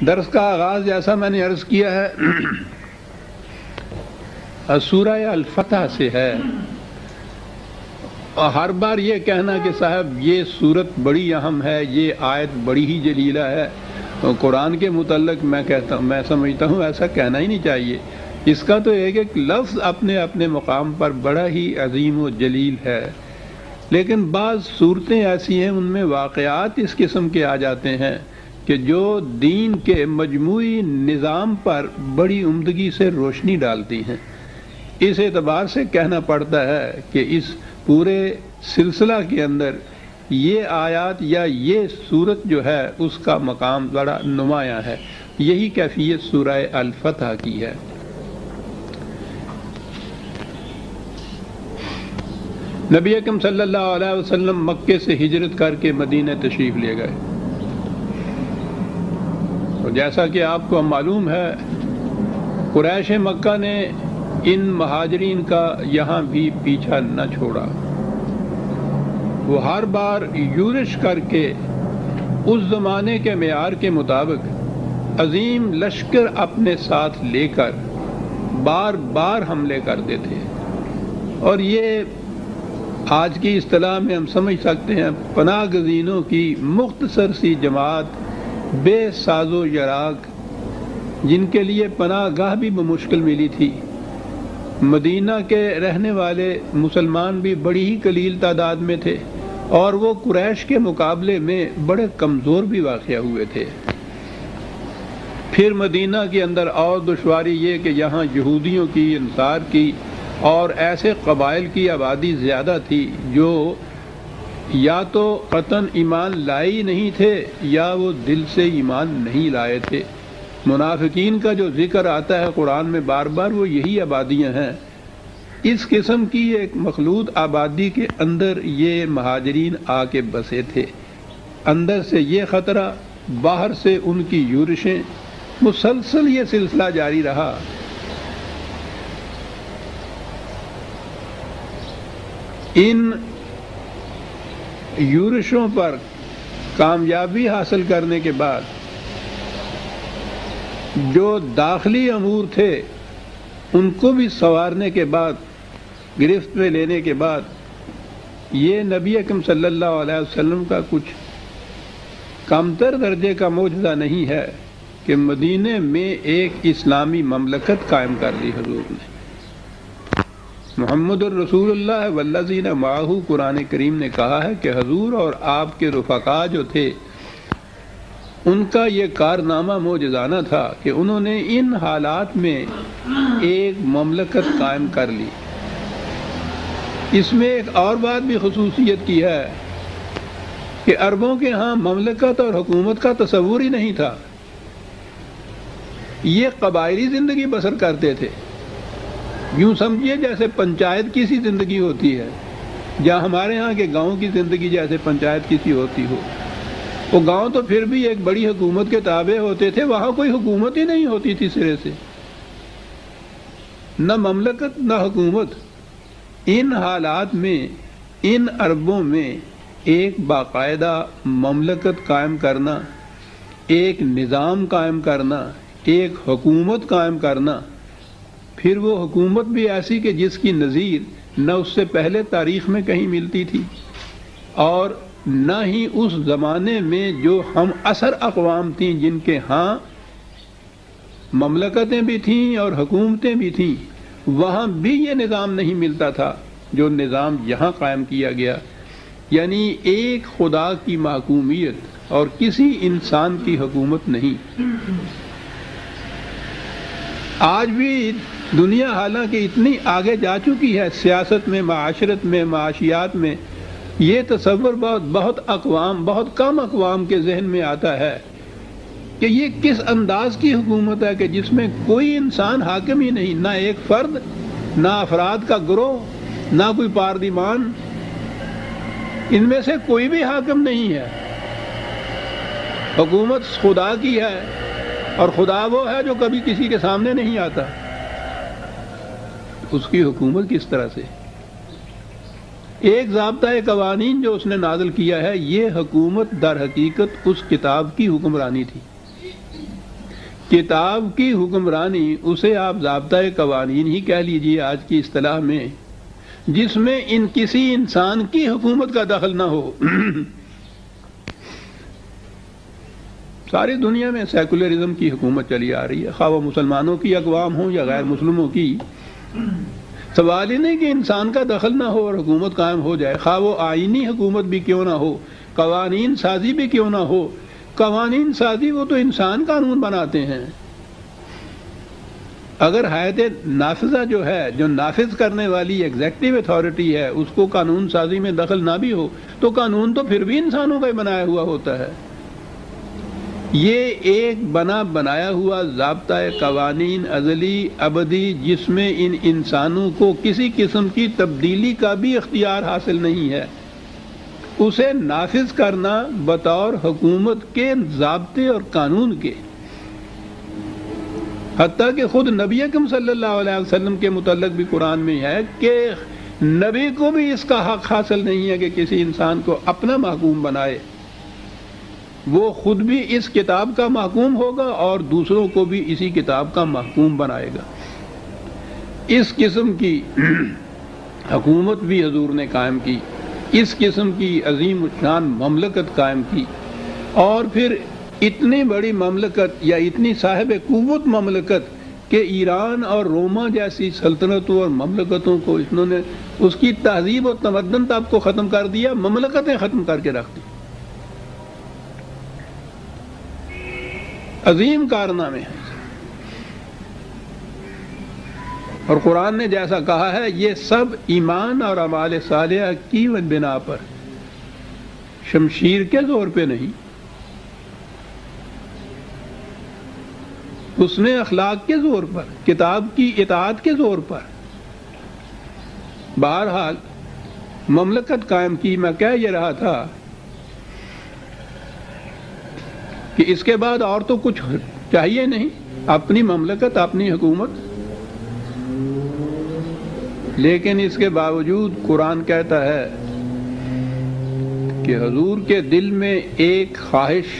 درس کا آغاز جیسا میں نے عرض کیا ہے سورہ الفتح سے ہے، اور ہر بار یہ کہنا کہ صاحب یہ صورت بڑی اہم ہے، یہ آیت بڑی ہی جلیلہ ہے، قرآن کے متعلق میں سمجھتا ہوں ایسا کہنا ہی نہیں چاہیے۔ اس کا تو ایک ایک لفظ اپنے اپنے مقام پر بڑا ہی عظیم و جلیل ہے، لیکن بعض صورتیں ایسی ہیں ان میں واقعات اس قسم کے آ جاتے ہیں کہ جو دین کے مجموعی نظام پر بڑی عمدگی سے روشنی ڈالتی ہیں۔ اس اعتبار سے کہنا پڑتا ہے کہ اس پورے سلسلہ کے اندر یہ آیات یا یہ صورت جو ہے اس کا مقام بڑا نمایاں ہے۔ یہی کیفیت سورہ الفتح کی ہے۔ نبی اکرم صلی اللہ علیہ وسلم مکے سے ہجرت کر کے مدینہ تشریف لے گئے، اور جیسا کہ آپ کو معلوم ہے قریش مکہ نے ان مہاجرین کا یہاں بھی پیچھا نہ چھوڑا۔ وہ ہر بار یورش کر کے اس زمانے کے معیار کے مطابق عظیم لشکر اپنے ساتھ لے کر بار بار حملے کرتے تھے، اور یہ آج کی اصطلاح میں ہم سمجھ سکتے ہیں پناہ گزینوں کی مختصر سی جماعت بے ساز و شراک، جن کے لیے پناہ گاہ بھی بمشکل ملی تھی۔ مدینہ کے رہنے والے مسلمان بھی بڑی ہی قلیل تعداد میں تھے، اور وہ قریش کے مقابلے میں بڑے کمزور بھی واقع ہوئے تھے۔ پھر مدینہ کے اندر اور دشواری یہ کہ یہاں یہودیوں کی، انصار کی اور ایسے قبائل کی آبادی زیادہ تھی جو یا تو قطعاً ایمان لائے ہی نہیں تھے یا وہ دل سے ایمان نہیں لائے تھے۔ منافقین کا جو ذکر آتا ہے قرآن میں بار بار وہ یہی آبادیاں ہیں۔ اس قسم کی ایک مخلوط آبادی کے اندر یہ مہاجرین آ کے بسے تھے۔ اندر سے یہ خطرہ، باہر سے ان کی یورشیں، مسلسل یہ سلسلہ جاری رہا۔ ان یورشوں پر کامیابی حاصل کرنے کے بعد جو داخلی امور تھے ان کو بھی سنوارنے کے بعد، گرفت میں لینے کے بعد، یہ نبی اکرم صلی اللہ علیہ وسلم کا کچھ کمتر درجے کا معجزہ نہیں ہے کہ مدینے میں ایک اسلامی مملکت قائم کر دی حضور نے۔ محمد الرسول اللہ والذین معہ، قرآن کریم نے کہا ہے کہ حضور اور آپ کے رفقا جو تھے ان کا یہ کارنامہ معجزانہ تھا کہ انہوں نے ان حالات میں ایک مملکت قائم کر لی۔ اس میں ایک اور بات بھی خصوصیت کی ہے کہ عربوں کے ہاں مملکت اور حکومت کا تصور ہی نہیں تھا، یہ قبائلی زندگی بسر کرتے تھے۔ یوں سمجھیے جیسے پنچایت کی سی زندگی ہوتی ہے، جہاں ہمارے ہاں کے گاؤں کی زندگی جیسے پنچایت کی سی ہوتی ہو۔ وہ گاؤں تو پھر بھی ایک بڑی حکومت کے تابع ہوتے تھے، وہاں کوئی حکومت ہی نہیں ہوتی تھی سرے سے، نہ مملکت نہ حکومت۔ ان حالات میں ان عربوں میں ایک باقاعدہ مملکت قائم کرنا، ایک نظام قائم کرنا، ایک حکومت قائم کرنا، پھر وہ حکومت بھی ایسی کہ جس کی نظیر نہ اس سے پہلے تاریخ میں کہیں ملتی تھی، اور نہ ہی اس زمانے میں جو ہم عصر اقوام تھیں جن کے ہاں مملکتیں بھی تھیں اور حکومتیں بھی تھیں، وہاں بھی یہ نظام نہیں ملتا تھا جو نظام یہاں قائم کیا گیا، یعنی ایک خدا کی محکومیت اور کسی انسان کی حکومت نہیں۔ آج بھی دنیا حالانکہ اتنی آگے جا چکی ہے سیاست میں، معاشرت میں، معاشیات میں، یہ تصور بہت کم اقوام کے ذہن میں آتا ہے کہ یہ کس انداز کی حکومت ہے کہ جس میں کوئی انسان حاکم ہی نہیں، نہ ایک فرد، نہ افراد کا گروہ، نہ کوئی پارلیمان، ان میں سے کوئی بھی حاکم نہیں ہے۔ حکومت خدا کی ہے، اور خدا وہ ہے جو کبھی کسی کے سامنے نہیں آتا۔ اس کی حکومت کس طرح سے؟ ایک ضابطۂ قوانین جو اس نے نازل کیا ہے، یہ حکومت در حقیقت اس کتاب کی حکمرانی تھی کتاب کی حکمرانی اسے آپ ضابطۂ قوانین ہی کہہ لیجیے آج کی اصطلاح میں، جس میں کسی انسان کی حکومت کا دخل نہ ہو۔ ساری دنیا میں سیکولرزم کی حکومت چلی آ رہی ہے، خواہ وہ مسلمانوں کی اقوام ہوں یا غیر مسلموں کی۔ سوال ہی نہیں کہ انسان کا دخل نہ ہو اور حکومت قائم ہو جائے، خواہ وہ آئینی حکومت بھی کیوں نہ ہو، قوانین سازی بھی کیوں نہ ہو۔ قوانین سازی وہ تو انسان قانون بناتے ہیں۔ اگر ہیئت نافذہ جو ہے، جو نافذ کرنے والی ایگزیکٹو اتھارٹی ہے، اس کو قانون سازی میں دخل نہ بھی ہو تو قانون تو پھر بھی انسانوں کا ہی بنایا ہوا ہوتا ہے۔ یہ ایک بنایا ہوا ضابطۂ قوانین ازلی ابدی، جس میں ان انسانوں کو کسی قسم کی تبدیلی کا بھی اختیار حاصل نہیں ہے، اسے نافذ کرنا بطور حکومت کے ضابطے اور قانون کے۔ حتیٰ کہ خود نبی اکرم صلی اللہ علیہ وسلم کے متعلق بھی قرآن میں ہے کہ نبی کو بھی اس کا حق حاصل نہیں ہے کہ کسی انسان کو اپنا محکوم بنائے، وہ خود بھی اس کتاب کا محکوم ہوگا اور دوسروں کو بھی اسی کتاب کا محکوم بنائے گا۔ اس قسم کی حکومت بھی حضور نے قائم کی، اس قسم کی عظیم الشان مملکت قائم کی، اور پھر اتنی بڑی مملکت یا اتنی صاحب قوت مملکت کہ ایران اور روما جیسی سلطنتوں اور مملکتوں کو انہوں نے اس کی تہذیب اور تمدن تب کو ختم کر دیا، مملکتیں ختم کر کے رکھ دی۔ عظیم کارنامے ہیں، اور قرآن نے جیسا کہا ہے یہ سب ایمان اور اعمال صالحہ کی بنا پر، شمشیر کے زور پہ نہیں، حسن اخلاق کے زور پر، کتاب کی اطاعت کے زور پر۔ بہرحال مملکت قائم کی۔ میں کہہ یہ رہا تھا کہ اس کے بعد اور تو کچھ چاہیے نہیں، اپنی مملکت، اپنی حکومت۔ لیکن اس کے باوجود قرآن کہتا ہے کہ حضور کے دل میں ایک خواہش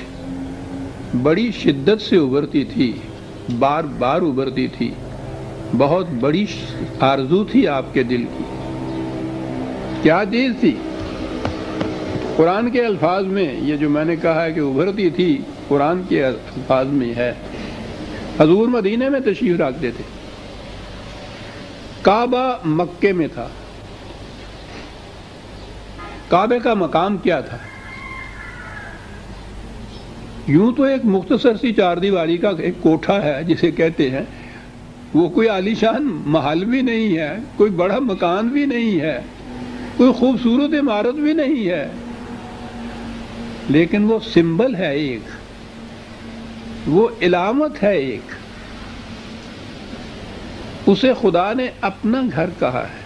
بڑی شدت سے ابھرتی تھی، بار بار ابھرتی تھی، بہت بڑی آرزو تھی آپ کے دل کی۔ کیا چیز تھی؟ قرآن کے الفاظ میں یہ جو میں نے کہا ہے کہ ابھرتی تھی، قرآن کے الفاظ میں ہے۔ حضور مدینے میں تشریف رکھتے تھے، کعبہ مکے میں تھا۔ کعبے کا مقام کیا تھا؟ یوں تو ایک مختصر سی چار دیواری کا ایک کوٹھا ہے جسے کہتے ہیں، وہ کوئی عالیشان محل بھی نہیں ہے، کوئی بڑا مکان بھی نہیں ہے، کوئی خوبصورت عمارت بھی نہیں ہے، لیکن وہ سمبل ہے، ایک وہ علامت ہے، ایک اسے خدا نے اپنا گھر کہا ہے،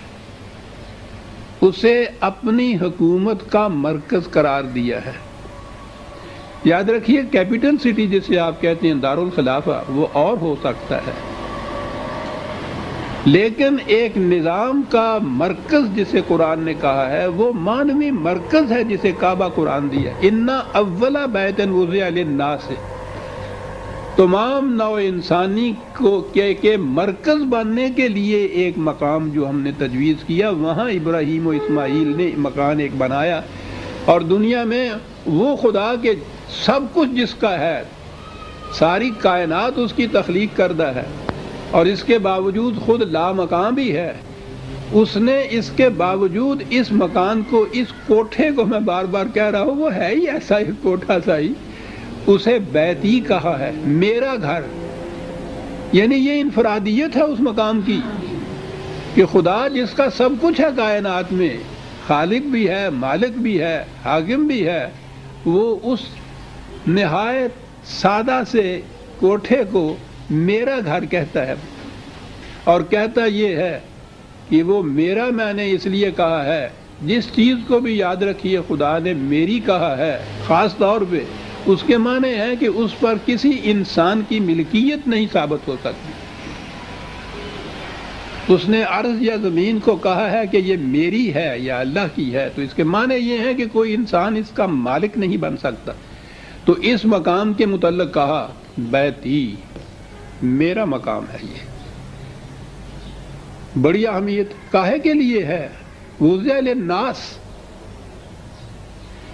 اسے اپنی حکومت کا مرکز قرار دیا ہے۔ یاد رکھیے کیپٹل سٹی جسے آپ کہتے ہیں، دارالخلافہ، وہ اور ہو سکتا ہے، لیکن ایک نظام کا مرکز جسے قرآن نے کہا ہے وہ مانوی مرکز ہے جسے کعبہ قرآن دیا۔ اِنَّ أَوَّلَ بَيْتٍ وُضِعَ لِلنَّاسِ، تمام نوع انسانی کو کے مرکز بننے کے لیے ایک مقام جو ہم نے تجویز کیا، وہاں ابراہیم و اسماعیل نے مکان ایک بنایا، اور دنیا میں وہ خدا کے سب کچھ جس کا ہے، ساری کائنات اس کی تخلیق کردہ ہے، اور اس کے باوجود خود لامکان بھی ہے۔ اس نے اس کے باوجود اس مکان کو، اس کوٹھے کو، میں بار بار کہہ رہا ہوں وہ ہے ہی ایسا ایک کوٹھا سا ہی، اسے بیتی کہا ہے، میرا گھر۔ یعنی یہ انفرادیت ہے اس مقام کی کہ خدا جس کا سب کچھ ہے کائنات میں، خالق بھی ہے، مالک بھی ہے، حاکم بھی ہے، وہ اس نہایت سادہ سے کوٹھے کو میرا گھر کہتا ہے، اور کہتا یہ ہے کہ وہ میرا میں نے اس لیے کہا ہے۔ جس چیز کو بھی یاد رکھیے خدا نے میری کہا ہے، خاص طور پہ اس کے معنی ہے کہ اس پر کسی انسان کی ملکیت نہیں ثابت ہو سکتی۔ اس نے ارض یا زمین کو کہا ہے کہ یہ میری ہے یا اللہ کی ہے، تو اس کے معنی یہ ہے کہ کوئی انسان اس کا مالک نہیں بن سکتا۔ تو اس مقام کے متعلق کہا بیتی، میرا مقام ہے۔ یہ بڑی اہمیت کاہے کے لیے ہے؟ وضع للناس،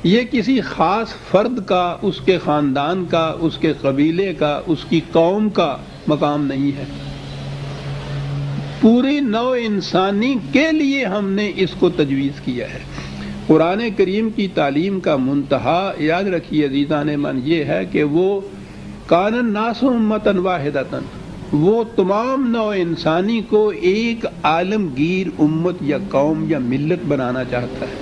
یہ کسی خاص فرد کا، اس کے خاندان کا، اس کے قبیلے کا، اس کی قوم کا مقام نہیں ہے، پوری نوع انسانی کے لیے ہم نے اس کو تجویز کیا ہے۔ قرآن کریم کی تعلیم کا منتہا، یاد رکھیے عزیزان من، یہ ہے کہ وہ کان الناس امۃ واحدۃ، وہ تمام نوع انسانی کو ایک عالمگیر امت یا قوم یا ملت بنانا چاہتا ہے۔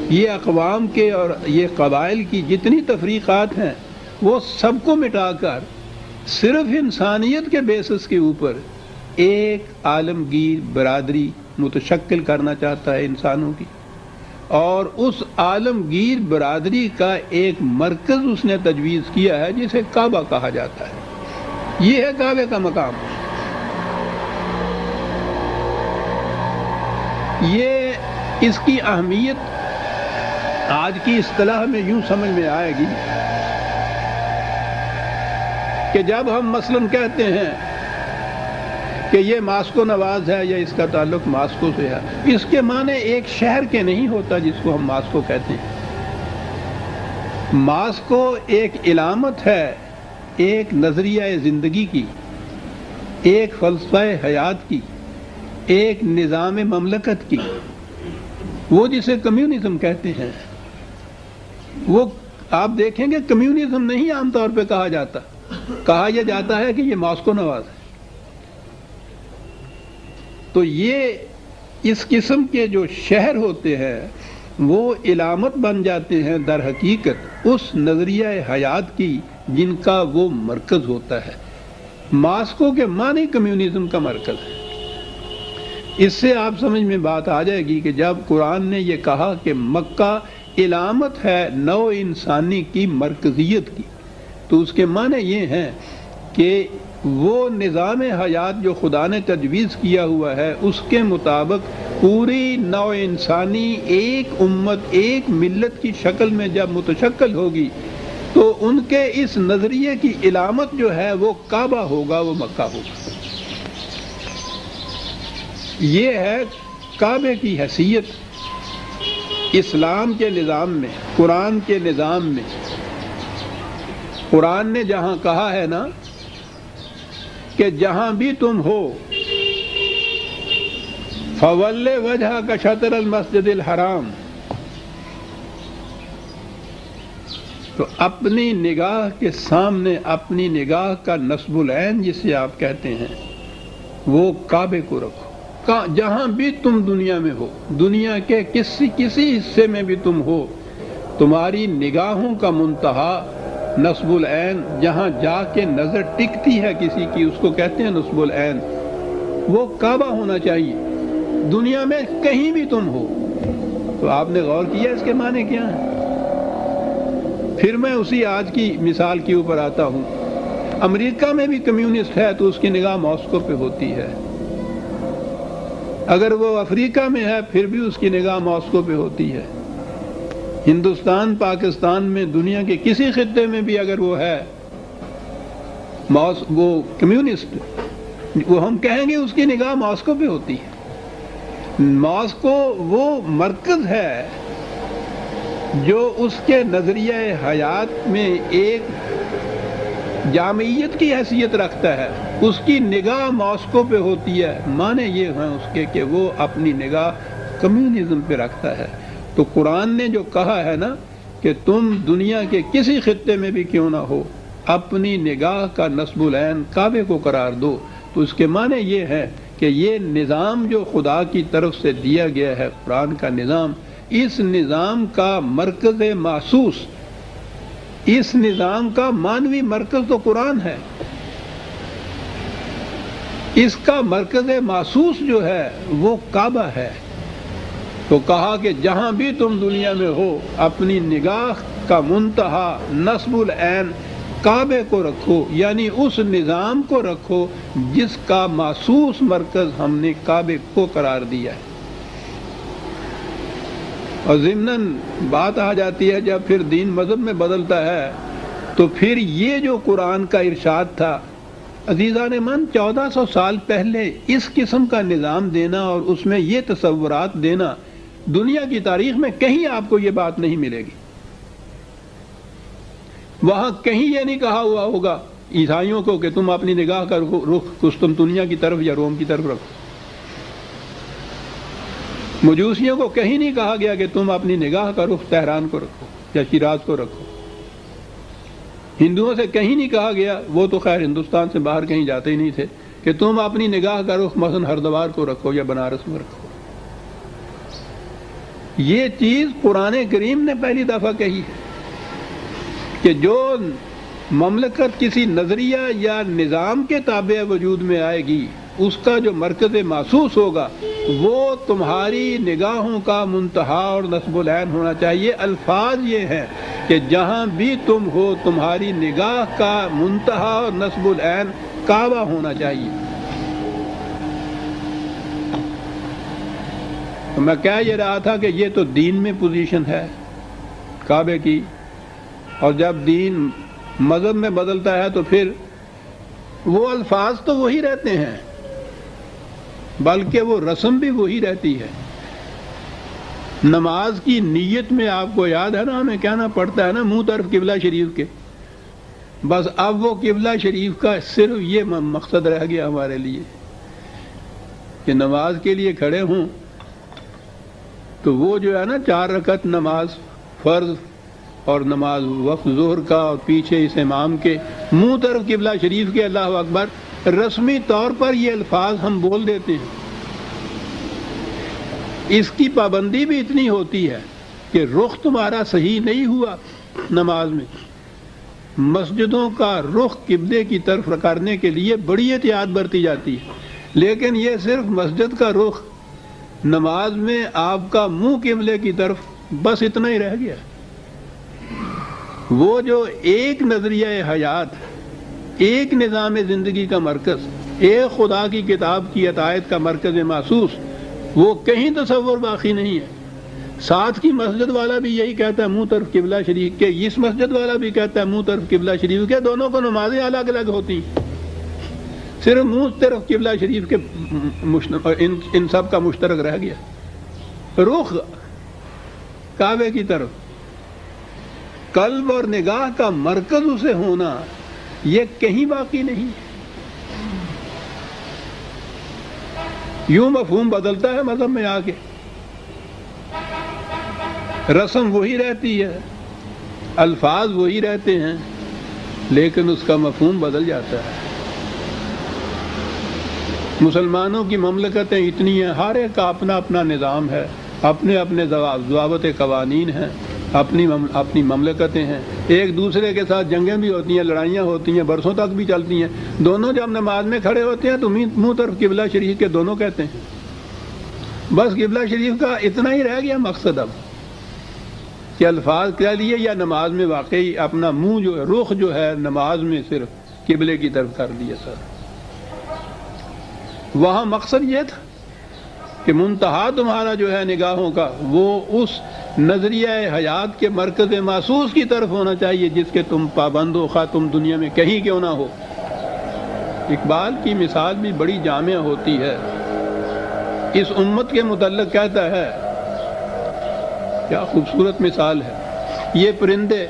یہ اقوام کے اور یہ قبائل کی جتنی تفریقات ہیں وہ سب کو مٹا کر صرف انسانیت کے بیسس کے اوپر ایک عالمگیر برادری متشکل کرنا چاہتا ہے انسانوں کی، اور اس عالمگیر برادری کا ایک مرکز اس نے تجویز کیا ہے جسے کعبہ کہا جاتا ہے۔ یہ ہے کعبے کا مقام۔ یہ اس کی اہمیت آج کی اصطلاح میں یوں سمجھ میں آئے گی کہ جب ہم مثلاً کہتے ہیں کہ یہ ماسکو نواز ہے یا اس کا تعلق ماسکو سے ہے، اس کے معنی ایک شہر کے نہیں ہوتا جس کو ہم ماسکو کہتے ہیں۔ ماسکو ایک علامت ہے، ایک نظریہ زندگی کی، ایک فلسفہ حیات کی، ایک نظام مملکت کی، وہ جسے کمیونزم کہتے ہیں۔ وہ آپ دیکھیں گے کمیونزم نہیں عام طور پہ کہا جاتا، کہا یہ جاتا ہے کہ یہ ماسکو نواز ہے۔ تو یہ اس قسم کے جو شہر ہوتے ہیں وہ علامت بن جاتے ہیں در حقیقت اس نظریہ حیات کی جن کا وہ مرکز ہوتا ہے۔ ماسکو کے معنی کمیونزم کا مرکز ہے۔ اس سے آپ سمجھ میں بات آ جائے گی کہ جب قرآن نے یہ کہا کہ مکہ علامت ہے نوع انسانی کی مرکزیت کی، تو اس کے معنی یہ ہیں کہ وہ نظام حیات جو خدا نے تجویز کیا ہوا ہے اس کے مطابق پوری نوع انسانی ایک امت، ایک ملت کی شکل میں جب متشکل ہوگی تو ان کے اس نظریے کی علامت جو ہے وہ کعبہ ہوگا، وہ مکہ ہوگا۔ یہ ہے کعبے کی حیثیت اسلام کے نظام میں، قرآن کے نظام میں۔ قرآن نے جہاں کہا ہے نا کہ جہاں بھی تم ہو فَوَلِّ وَجْهَكَ شَطْرَ الْمَسْجِدِ الْحَرَامِ، تو اپنی نگاہ کے سامنے اپنی نگاہ کا نصب العین جسے آپ کہتے ہیں وہ کعبے کو رکھو۔ جہاں بھی تم دنیا میں ہو، دنیا کے کسی حصے میں بھی تم ہو، تمہاری نگاہوں کا منتہا نصب العین، جہاں جا کے نظر ٹکتی ہے کسی کی اس کو کہتے ہیں نصب العین، وہ کعبہ ہونا چاہیے۔ دنیا میں کہیں بھی تم ہو۔ تو آپ نے غور کیا اس کے معنی کیا ہیں؟ پھر میں اسی آج کی مثال کے اوپر آتا ہوں۔ امریکہ میں بھی کمیونسٹ ہے تو اس کی نگاہ ماسکو پہ ہوتی ہے، اگر وہ افریقہ میں ہے پھر بھی اس کی نگاہ ماسکو پہ ہوتی ہے۔ ہندوستان، پاکستان میں، دنیا کے کسی خطے میں بھی اگر وہ ہے وہ کمیونسٹ، وہ ہم کہیں گے اس کی نگاہ ماسکو پہ ہوتی ہے۔ ماسکو وہ مرکز ہے جو اس کے نظریہ حیات میں ایک جامعیت کی حیثیت رکھتا ہے، اس کی نگاہ ماسکو پہ ہوتی ہے۔ معنی یہ ہیں اس کے کہ وہ اپنی نگاہ کمیونزم پہ رکھتا ہے۔ تو قرآن نے جو کہا ہے نا کہ تم دنیا کے کسی خطے میں بھی کیوں نہ ہو اپنی نگاہ کا نصب العین کعبے کو قرار دو، تو اس کے معنی یہ ہے کہ یہ نظام جو خدا کی طرف سے دیا گیا ہے، قرآن کا نظام، اس نظام کا مرکز محسوس، اس نظام کا مانوی مرکز تو قرآن ہے، اس کا مرکز محسوس جو ہے وہ کعبہ ہے۔ تو کہا کہ جہاں بھی تم دنیا میں ہو اپنی نگاہ کا منتہا نصب العین کعبے کو رکھو، یعنی اس نظام کو رکھو جس کا محسوس مرکز ہم نے کعبے کو قرار دیا ہے۔ اور ضمناً بات آ جاتی ہے جب پھر دین مذہب میں بدلتا ہے تو پھر یہ جو قرآن کا ارشاد تھا عزیزان من 1400 سال پہلے اس قسم کا نظام دینا اور اس میں یہ تصورات دینا، دنیا کی تاریخ میں کہیں آپ کو یہ بات نہیں ملے گی۔ وہاں کہیں یہ نہیں کہا ہوا ہوگا عیسائیوں کو کہ تم اپنی نگاہ کا رخ قسطنطنیہ کی طرف یا روم کی طرف رکھو۔ مجوسیوں کو کہیں نہیں کہا گیا کہ تم اپنی نگاہ کا رخ تہران کو رکھو یا شیراز کو رکھو۔ ہندوؤں سے کہیں نہیں کہا گیا، وہ تو خیر ہندوستان سے باہر کہیں جاتے ہی نہیں تھے، کہ تم اپنی نگاہ کا رخ مثلا ہردوار کو رکھو یا بنارس میں رکھو۔ یہ چیز قرآن کریم نے پہلی دفعہ کہی ہے کہ جو مملکت کسی نظریہ یا نظام کے تابع وجود میں آئے گی، اس کا جو مرکز محسوس ہوگا وہ تمہاری نگاہوں کا منتہا اور نصب العین ہونا چاہیے۔ الفاظ یہ ہیں کہ جہاں بھی تم ہو تمہاری نگاہ کا منتہا اور نصب العین کعبہ ہونا چاہیے۔ تو میں کہہ یہ رہا تھا کہ یہ تو دین میں پوزیشن ہے کعبے کی، اور جب دین مذہب میں بدلتا ہے تو پھر وہ الفاظ تو وہی رہتے ہیں، بلکہ وہ رسم بھی وہی رہتی ہے۔ نماز کی نیت میں آپ کو یاد ہے نا، ہمیں کہنا پڑتا ہے نا منہ طرف قبلہ شریف کے، بس اب وہ قبلہ شریف کا صرف یہ مقصد رہ گیا ہمارے لیے کہ نماز کے لیے کھڑے ہوں تو وہ جو ہے نا 4 رکعت نماز فرض اور نماز وقت ظہر کا، اور پیچھے اس امام کے منہ طرف قبلہ شریف کے اللہ اکبر، رسمی طور پر یہ الفاظ ہم بول دیتے ہیں۔ اس کی پابندی بھی اتنی ہوتی ہے کہ رخ تمہارا صحیح نہیں ہوا نماز میں، مسجدوں کا رخ قبلے کی طرف کرنے کے لیے بڑی احتیاط برتی جاتی ہے، لیکن یہ صرف مسجد کا رخ، نماز میں آپ کا منہ قبلے کی طرف، بس اتنا ہی رہ گیا۔ وہ جو ایک نظریہ حیات، ایک نظام زندگی کا مرکز، ایک خدا کی کتاب کی عطایت کا مرکز محسوس، وہ کہیں تصور باقی نہیں ہے۔ ساتھ کی مسجد والا بھی یہی کہتا ہے منہ طرف قبلہ شریف کے، اس مسجد والا بھی کہتا ہے منہ طرف قبلہ شریف کے، دونوں کو نمازیں الگ الگ ہوتی ہیں، صرف منہ طرف قبلہ شریف کے ان سب کا مشترک رہ گیا۔ رخ کعبے کی طرف، قلب اور نگاہ کا مرکز اسے ہونا، یہ کہیں باقی نہیں۔ یوں مفہوم بدلتا ہے مذہب میں آ کے، رسم وہی رہتی ہے، الفاظ وہی رہتے ہیں، لیکن اس کا مفہوم بدل جاتا ہے۔ مسلمانوں کی مملکتیں اتنی ہیں، ہر ایک کا اپنا اپنا نظام ہے، اپنے اپنے ضوابط قوانین ہیں، اپنی مملکتیں ہیں، ایک دوسرے کے ساتھ جنگیں بھی ہوتی ہیں، لڑائیاں ہوتی ہیں، برسوں تک بھی چلتی ہیں۔ دونوں جب نماز میں کھڑے ہوتے ہیں تو منہ طرف قبلہ شریف کے دونوں کہتے ہیں، بس قبلہ شریف کا اتنا ہی رہ گیا مقصد اب کہ الفاظ کہہ لیے یا نماز میں واقعی اپنا منہ جو ہے، رخ جو ہے نماز میں صرف قبلے کی طرف کر دیا سر۔ وہاں مقصد یہ تھا کہ منتہا تمہارا جو ہے نگاہوں کا، وہ اس نظریہ حیات کے مرکز محسوس کی طرف ہونا چاہیے جس کے تم پابند ہو، خواہ تم دنیا میں کہیں کیوں نہ ہو۔ اقبال کی مثال بھی بڑی جامع ہوتی ہے، اس امت کے متعلق کہتا ہے، کیا خوبصورت مثال ہے، یہ پرندے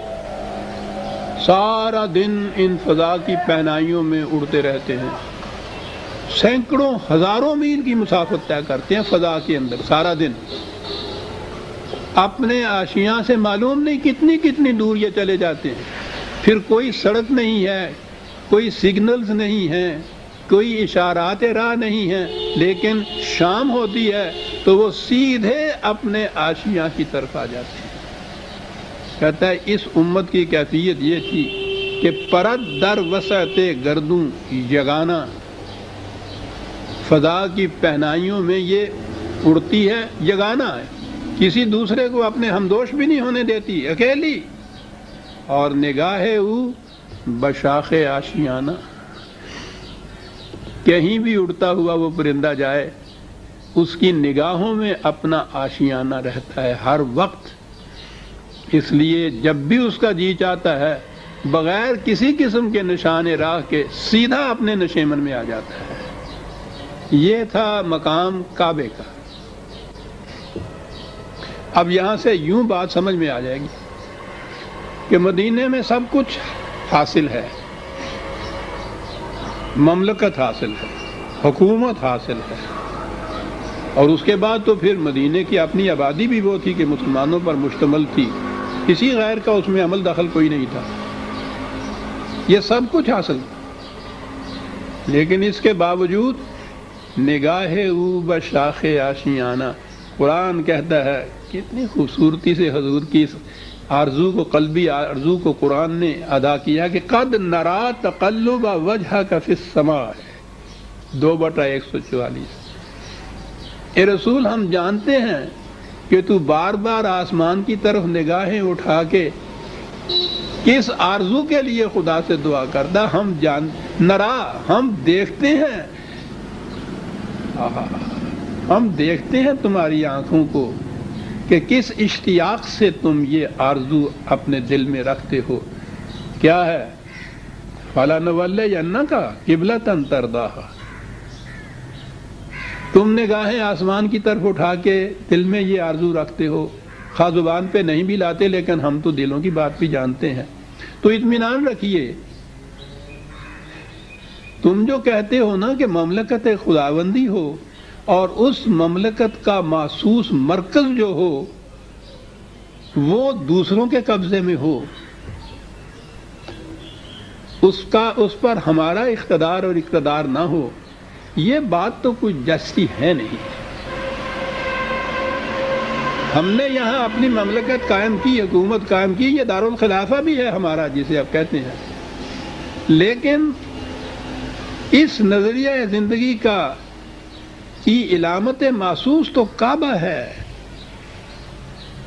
سارا دن ان فضا کی پہنائیوں میں اڑتے رہتے ہیں، سینکڑوں ہزاروں میل کی مسافت طے کرتے ہیں فضا کے اندر سارا دن، اپنے آشیاں سے معلوم نہیں کتنی کتنی دور یہ چلے جاتے ہیں، پھر کوئی سڑک نہیں ہے، کوئی سگنلز نہیں ہیں، کوئی اشارات راہ نہیں ہیں، لیکن شام ہوتی ہے تو وہ سیدھے اپنے آشیاں کی طرف آ جاتے ہیں۔ کہتا ہے اس امت کی کیفیت یہ تھی کہ پرد در وسعت گردوں یگانہ، فضا کی پہنائیوں میں یہ اڑتی ہے، یگانہ ہے، کسی دوسرے کو اپنے ہمدوش بھی نہیں ہونے دیتی، اکیلی، اور نگاہ او بشاخ آشیانہ، کہیں بھی اڑتا ہوا وہ پرندہ جائے اس کی نگاہوں میں اپنا آشیانہ رہتا ہے ہر وقت، اس لیے جب بھی اس کا جی چاہتا ہے بغیر کسی قسم کے نشان راہ کے سیدھا اپنے نشیمن میں آ جاتا ہے۔ یہ تھا مقام کعبے کا۔ اب یہاں سے یوں بات سمجھ میں آ جائے گی کہ مدینے میں سب کچھ حاصل ہے، مملکت حاصل ہے، حکومت حاصل ہے، اور اس کے بعد تو پھر مدینے کی اپنی آبادی بھی وہ تھی کہ مسلمانوں پر مشتمل تھی، کسی غیر کا اس میں عمل دخل کوئی نہیں تھا، یہ سب کچھ حاصل تھا۔ لیکن اس کے باوجود نگاہ او بشاخ آشیانہ، قرآن کہتا ہے کتنی خوبصورتی سے حضور کی اس آرزو کو، قلبی آرزو کو قرآن نے ادا کیا کہ قد نرا تقلب وجہک فی السماء، 2/144۔ اے رسول ہم جانتے ہیں کہ تو بار بار آسمان کی طرف نگاہیں اٹھا کے کس آرزو کے لیے خدا سے دعا کرتا، نرا، ہم دیکھتے ہیں، ہم دیکھتے ہیں تمہاری آنکھوں کو کہ کس اشتیاق سے تم یہ آرزو اپنے دل میں رکھتے ہو۔ کیا ہے؟ فَلَنُوَلِّيَنَّكَ قِبْلَةً تَرْضَاهَا، تم نگاہیں آسمان کی طرف اٹھا کے دل میں یہ آرزو رکھتے ہو، خواہ زبان پہ نہیں بھی لاتے لیکن ہم تو دلوں کی بات بھی جانتے ہیں۔ تو اطمینان رکھیے، تم جو کہتے ہو نا کہ مملکت خداوندی ہو اور اس مملکت کا محسوس مرکز جو ہو وہ دوسروں کے قبضے میں ہو، اس پر ہمارا اقتدار اور اقتدار نہ ہو، یہ بات تو کچھ جستی ہے نہیں۔ ہم نے یہاں اپنی مملکت قائم کی، حکومت قائم کی، یہ دارالخلافہ بھی ہے ہمارا جسے آپ کہتے ہیں، لیکن اس نظریہ زندگی کی علامت محسوس تو کعبہ ہے،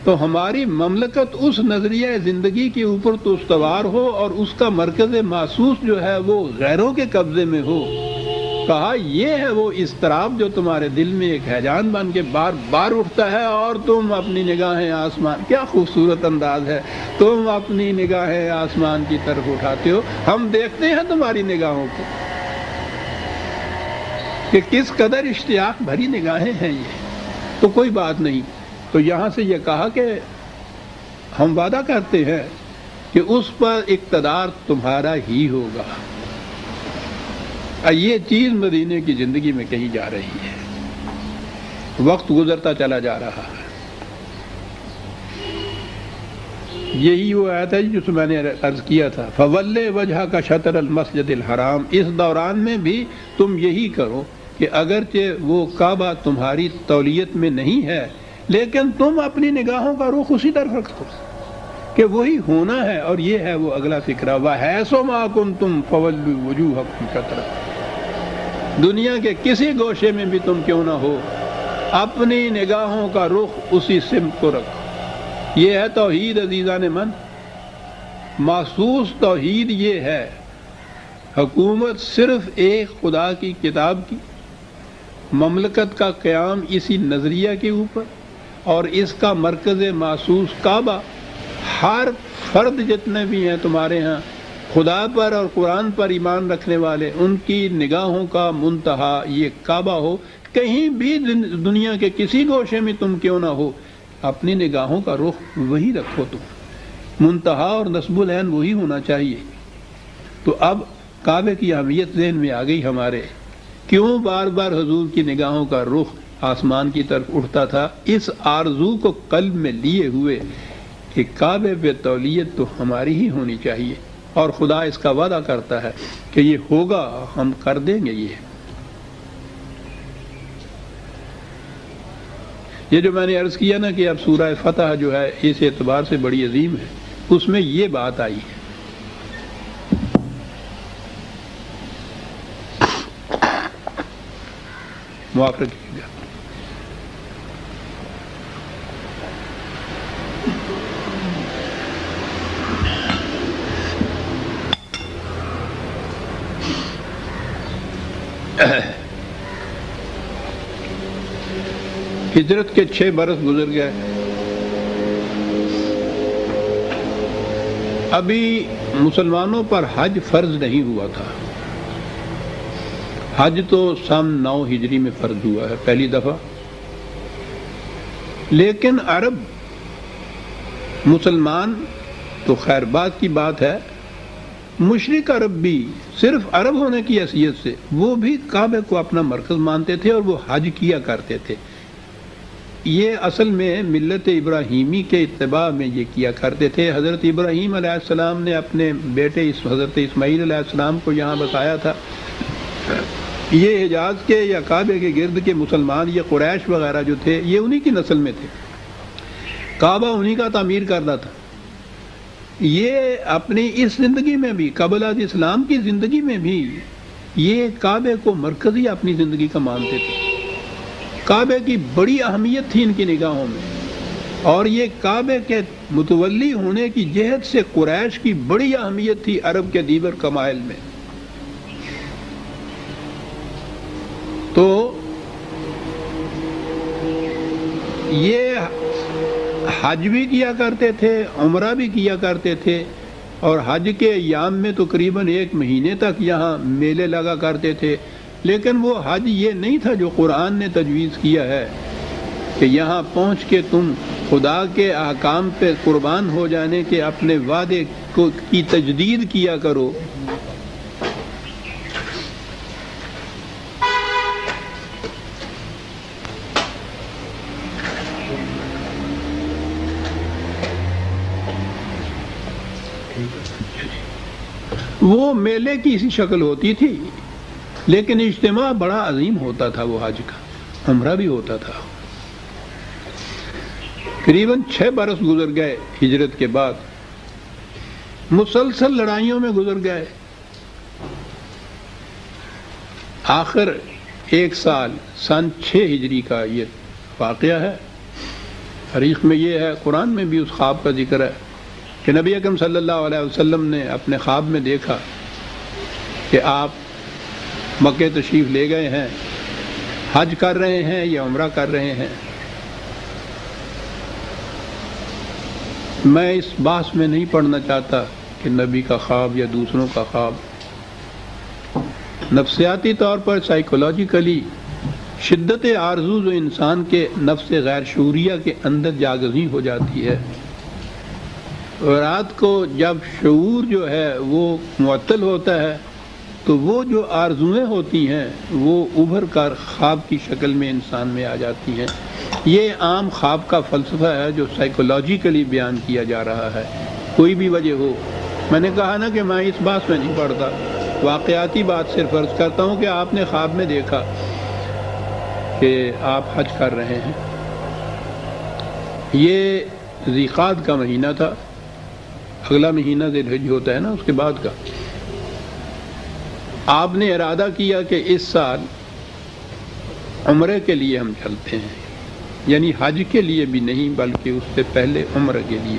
تو ہماری مملکت اس نظریہ زندگی کے اوپر تو استوار ہو اور اس کا مرکز محسوس جو ہے وہ غیروں کے قبضے میں ہو۔ کہا یہ ہے وہ اضطراب جو تمہارے دل میں ایک ہیجان بن کے بار بار اٹھتا ہے، اور تم اپنی نگاہیں آسمان، کیا خوبصورت انداز ہے، تم اپنی نگاہیں آسمان کی طرف اٹھاتے ہو، ہم دیکھتے ہیں تمہاری نگاہوں کو کہ کس قدر اشتیاق بھری نگاہیں ہیں یہ۔ تو کوئی بات نہیں، تو یہاں سے یہ کہا کہ ہم وعدہ کرتے ہیں کہ اس پر اقتدار تمہارا ہی ہوگا۔ یہ چیز مدینے کی زندگی میں کہی جا رہی ہے، وقت گزرتا چلا جا رہا ہے۔ یہی وہ آیت ہے جس میں نے عرض کیا تھا، فَوَلِّ وَجْهَكَ شَطْرَ الْمَسْجِدِ الْحَرَامِ، اس دوران میں بھی تم یہی کرو کہ اگرچہ وہ کعبہ تمہاری تولیت میں نہیں ہے لیکن تم اپنی نگاہوں کا رخ اسی طرف رکھو کہ وہی ہونا ہے، اور یہ ہے وہ اگلا فکرہ، وَحَيْثُ مَا كُنتُمْ فَوَلُّوا وُجُوهَكُمْ شَطْرَهُ، دنیا کے کسی گوشے میں بھی تم کیوں نہ ہو اپنی نگاہوں کا رخ اسی سمت کو رکھو۔ یہ ہے توحید عزیزان من، محسوس توحید یہ ہے، حکومت صرف ایک خدا کی کتاب کی، مملکت کا قیام اسی نظریہ کے اوپر، اور اس کا مرکز محسوس کعبہ، ہر فرد جتنے بھی ہیں تمہارے ہاں خدا پر اور قرآن پر ایمان رکھنے والے، ان کی نگاہوں کا منتہا یہ کعبہ ہو، کہیں بھی دنیا کے کسی گوشے میں تم کیوں نہ ہو اپنی نگاہوں کا رخ وہی رکھو، تم منتہا اور نصب العین وہی ہونا چاہیے۔ تو اب کعبے کی اہمیت ذہن میں آ گئی ہمارے، کیوں بار بار حضور کی نگاہوں کا رخ آسمان کی طرف اٹھتا تھا، اس آرزو کو قلب میں لیے ہوئے کہ کعبے پہ تولیت تو ہماری ہی ہونی چاہیے، اور خدا اس کا وعدہ کرتا ہے کہ یہ ہوگا، ہم کر دیں گے۔ یہ جو میں نے عرض کیا نا کہ اب سورہ فتح جو ہے اس اعتبار سے بڑی عظیم ہے، اس میں یہ بات آئی ہے۔ معاف رکھیے گا۔ ہجرت کے 6 برس گزر گئے، ابھی مسلمانوں پر حج فرض نہیں ہوا تھا. حج تو سن 9 ہجری میں فرض ہوا ہے پہلی دفعہ. لیکن عرب مسلمان تو خیر بات کی بات ہے، مشرک عرب بھی صرف عرب ہونے کی حیثیت سے وہ بھی کعبے کو اپنا مرکز مانتے تھے اور وہ حج کیا کرتے تھے. یہ اصل میں ملت ابراہیمی کے اتباع میں یہ کیا کرتے تھے. حضرت ابراہیم علیہ السلام نے اپنے بیٹے حضرت اسماعیل علیہ السلام کو یہاں بسایا تھا. یہ حجاز کے یا کعبے کے گرد کے مسلمان، یہ قریش وغیرہ جو تھے، یہ انہی کی نسل میں تھے. کعبہ انہی کا تعمیر کرتا تھا. یہ اپنی اس زندگی میں بھی، قبل از اسلام کی زندگی میں بھی، یہ کعبے کو مرکزی اپنی زندگی کا مانتے تھے. کعبے کی بڑی اہمیت تھی ان کی نگاہوں میں، اور یہ کعبے کے متولی ہونے کی جہت سے قریش کی بڑی اہمیت تھی عرب کے دیگر قبائل میں. تو یہ حج بھی کیا کرتے تھے، عمرہ بھی کیا کرتے تھے، اور حج کے ایام میں تقریباً 1 مہینے تک یہاں میلے لگا کرتے تھے. لیکن وہ حج یہ نہیں تھا جو قرآن نے تجویز کیا ہے کہ یہاں پہنچ کے تم خدا کے احکام پہ قربان ہو جانے کے اپنے وعدے کی تجدید کیا کرو. وہ میلے کی اسی شکل ہوتی تھی، لیکن اجتماع بڑا عظیم ہوتا تھا. وہ حج کا عمرہ بھی ہوتا تھا. قریباً 6 برس گزر گئے ہجرت کے بعد، مسلسل لڑائیوں میں گزر گئے. آخر 1 سال سن 6 ہجری کا یہ واقعہ ہے. تاریخ میں یہ ہے، قرآن میں بھی اس خواب کا ذکر ہے کہ نبی اکرم صلی اللہ علیہ وسلم نے اپنے خواب میں دیکھا کہ آپ مکہ تشریف لے گئے ہیں، حج کر رہے ہیں یا عمرہ کر رہے ہیں. میں اس بحث میں نہیں پڑھنا چاہتا کہ نبی کا خواب یا دوسروں کا خواب. نفسیاتی طور پر سائیکولوجیکلی شدت آرزو جو انسان کے نفس غیر شعوریہ کے اندر جاگزیں ہو جاتی ہے، اور رات کو جب شعور جو ہے وہ معطل ہوتا ہے تو وہ جو آرزویں ہوتی ہیں وہ ابھر کر خواب کی شکل میں انسان میں آ جاتی ہیں. یہ عام خواب کا فلسفہ ہے جو سائیکولوجیکلی بیان کیا جا رہا ہے، کوئی بھی وجہ ہو. میں نے کہا نا کہ میں اس بات میں نہیں پڑھتا، واقعاتی بات صرف عرض کرتا ہوں کہ آپ نے خواب میں دیکھا کہ آپ حج کر رہے ہیں. یہ ذی قعدہ کا مہینہ تھا، اگلا مہینہ ذی الحجہ ہوتا ہے نا اس کے بعد کا. آپ نے ارادہ کیا کہ اس سال عمرے کے لیے ہم چلتے ہیں، یعنی حج کے لیے بھی نہیں بلکہ اس سے پہلے عمرے کے لیے.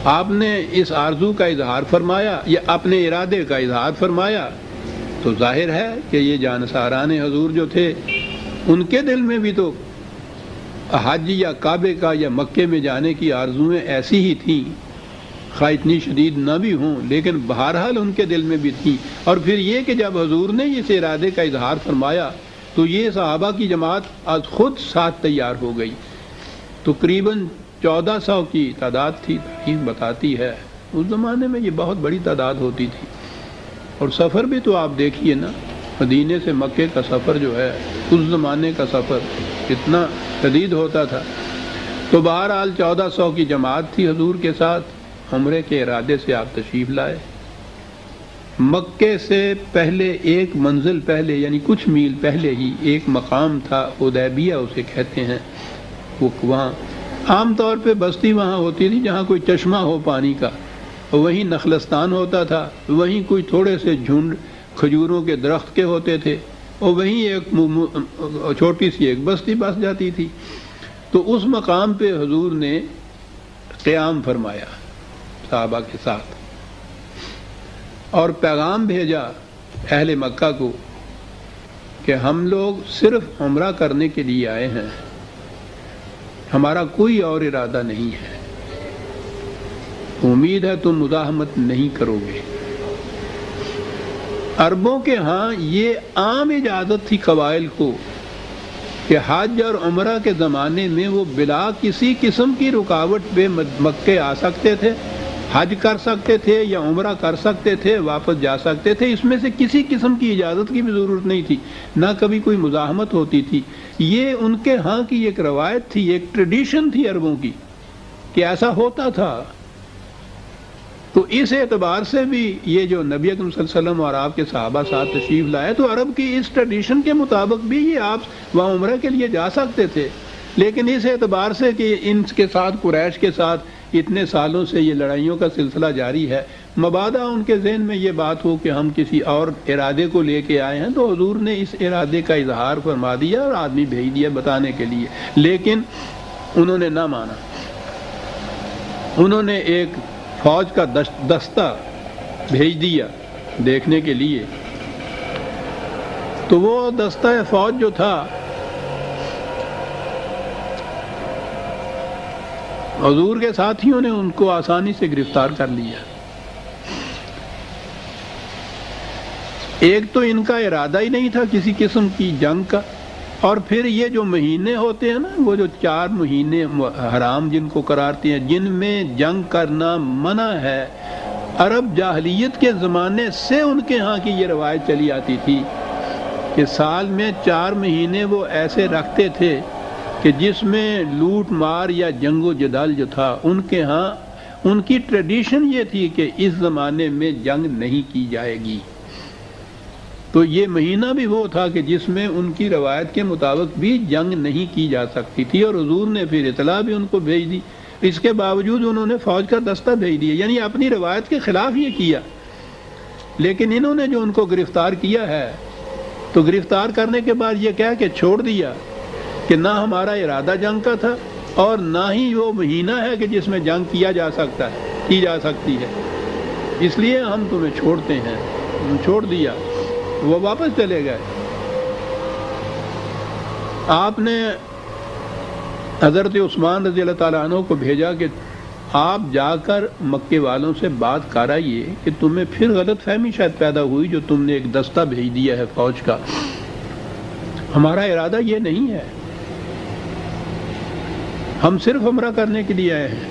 آپ نے اس آرزو کا اظہار فرمایا یا اپنے ارادے کا اظہار فرمایا تو ظاہر ہے کہ یہ جانساران حضور جو تھے ان کے دل میں بھی تو حج یا کعبے کا یا مکے میں جانے کی آرزویں ایسی ہی تھیں، خواہ اتنی شدید نہ بھی ہوں لیکن بہرحال ان کے دل میں بھی تھی. اور پھر یہ کہ جب حضور نے اس ارادے کا اظہار فرمایا تو یہ صحابہ کی جماعت آج خود ساتھ تیار ہو گئی. تقریباً 1400 کی تعداد تھی. تاریخ بتاتی ہے اس زمانے میں یہ بہت بڑی تعداد ہوتی تھی. اور سفر بھی تو آپ دیکھیے نا، مدینے سے مکے کا سفر جو ہے اس زمانے کا سفر کتنا شدید ہوتا تھا. تو بہرحال 1400 کی جماعت تھی حضور کے ساتھ. عمرے کے ارادے سے آپ تشریف لائے. مکے سے پہلے ایک منزل پہلے یعنی کچھ میل پہلے ہی ایک مقام تھا، حدیبیہ اسے کہتے ہیں. وہاں عام طور پہ بستی وہاں ہوتی تھی جہاں کوئی چشمہ ہو پانی کا، وہیں نخلستان ہوتا تھا، وہیں کوئی تھوڑے سے جھنڈ کھجوروں کے درخت کے ہوتے تھے، اور وہیں ایک چھوٹی سی ایک بستی بس جاتی تھی. تو اس مقام پہ حضور نے قیام فرمایا صحابہ کے ساتھ اور پیغام بھیجا اہل مکہ کو کہ ہم لوگ صرف عمرہ کرنے کے لیے آئے ہیں، ہمارا کوئی اور ارادہ نہیں ہے. امید ہے تم مزاحمت نہیں کرو گے۔ عربوں کے ہاں یہ عام اجازت تھی قبائل کو کہ حج اور عمرہ کے زمانے میں وہ بلا کسی قسم کی رکاوٹ پہ مکے آ سکتے تھے، حج کر سکتے تھے یا عمرہ کر سکتے تھے، واپس جا سکتے تھے۔ اس میں سے کسی قسم کی اجازت کی بھی ضرورت نہیں تھی، نہ کبھی کوئی مزاحمت ہوتی تھی۔ یہ ان کے ہاں کی ایک روایت تھی، ایک ٹریڈیشن تھی عربوں کی کہ ایسا ہوتا تھا۔ تو اس اعتبار سے بھی یہ جو نبی اکرم صلی اللہ علیہ وسلم اور آپ کے صحابہ ساتھ تشریف لائے تو عرب کی اس ٹریڈیشن کے مطابق بھی یہ آپ وہاں عمرہ کے لیے جا سکتے تھے، لیکن اس اعتبار سے کہ ان کے ساتھ قریش کے ساتھ اتنے سالوں سے یہ لڑائیوں کا سلسلہ جاری ہے، مبادا ان کے ذہن میں یہ بات ہو کہ ہم کسی اور ارادے کو لے کے آئے ہیں، تو حضور نے اس ارادے کا اظہار فرما دیا اور آدمی بھیج دیا بتانے کے لیے، لیکن انہوں نے نہ مانا۔ انہوں نے ایک فوج کا دستہ بھیج دیا دیکھنے کے لیے، تو وہ دستہ فوج جو تھا حضور کے ساتھیوں نے ان کو آسانی سے گرفتار کر لیا۔ ایک تو ان کا ارادہ ہی نہیں تھا کسی قسم کی جنگ کا، اور پھر یہ جو مہینے ہوتے ہیں نا، وہ جو 4 مہینے حرام جن کو قرارتے ہیں، جن میں جنگ کرنا منع ہے، عرب جاہلیت کے زمانے سے ان کے ہاں کی یہ روایت چلی آتی تھی کہ سال میں 4 مہینے وہ ایسے رکھتے تھے کہ جس میں لوٹ مار یا جنگ و جدال جو تھا ان کے ہاں ان کی ٹریڈیشن یہ تھی کہ اس زمانے میں جنگ نہیں کی جائے گی۔ تو یہ مہینہ بھی وہ تھا کہ جس میں ان کی روایت کے مطابق بھی جنگ نہیں کی جا سکتی تھی، اور حضور نے پھر اطلاع بھی ان کو بھیج دی۔ اس کے باوجود انہوں نے فوج کا دستہ بھیج دیا، یعنی اپنی روایت کے خلاف یہ کیا۔ لیکن انہوں نے جو ان کو گرفتار کیا ہے تو گرفتار کرنے کے بعد یہ کہہ کہ چھوڑ دیا کہ نہ ہمارا ارادہ جنگ کا تھا اور نہ ہی وہ مہینہ ہے کہ جس میں جنگ کیا جا سکتی ہے، اس لیے ہم تمہیں چھوڑتے ہیں۔ چھوڑ دیا، وہ واپس چلے گئے۔ آپ نے حضرت عثمان رضی اللہ تعالیٰ عنہ کو بھیجا کہ آپ جا کر مکے والوں سے بات کر آئیے کہ تمہیں پھر غلط فہمی شاید پیدا ہوئی جو تم نے ایک دستہ بھیج دیا ہے فوج کا، ہمارا ارادہ یہ نہیں ہے، ہم صرف عمرہ کرنے کے لیے آئے ہیں۔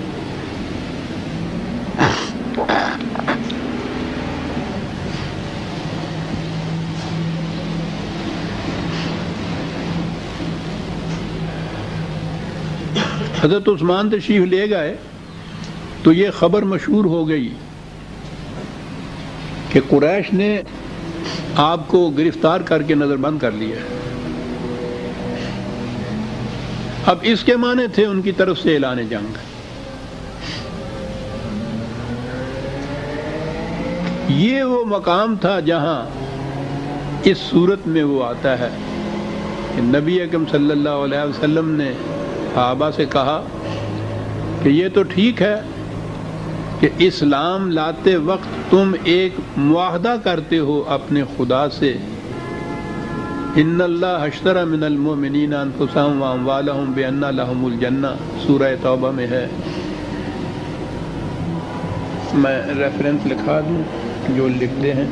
حضرت عثمان تشریف لے گئے تو یہ خبر مشہور ہو گئی کہ قریش نے آپ کو گرفتار کر کے نظر بند کر لیا۔ اب اس کے معنی تھے ان کی طرف سے اعلان جنگ۔ یہ وہ مقام تھا جہاں اس صورت میں وہ آتا ہے کہ نبی اکرم صلی اللہ علیہ وسلم نے صحابہ سے کہا کہ یہ تو ٹھیک ہے کہ اسلام لاتے وقت تم ایک معاہدہ کرتے ہو اپنے خدا سے، ان اللہ اشتری من المؤمنین انفسهم واموالهم بان لهم الجنہ، سورہ توبہ میں ہے۔ میں ریفرنس لکھا دوں جو لکھتے ہیں،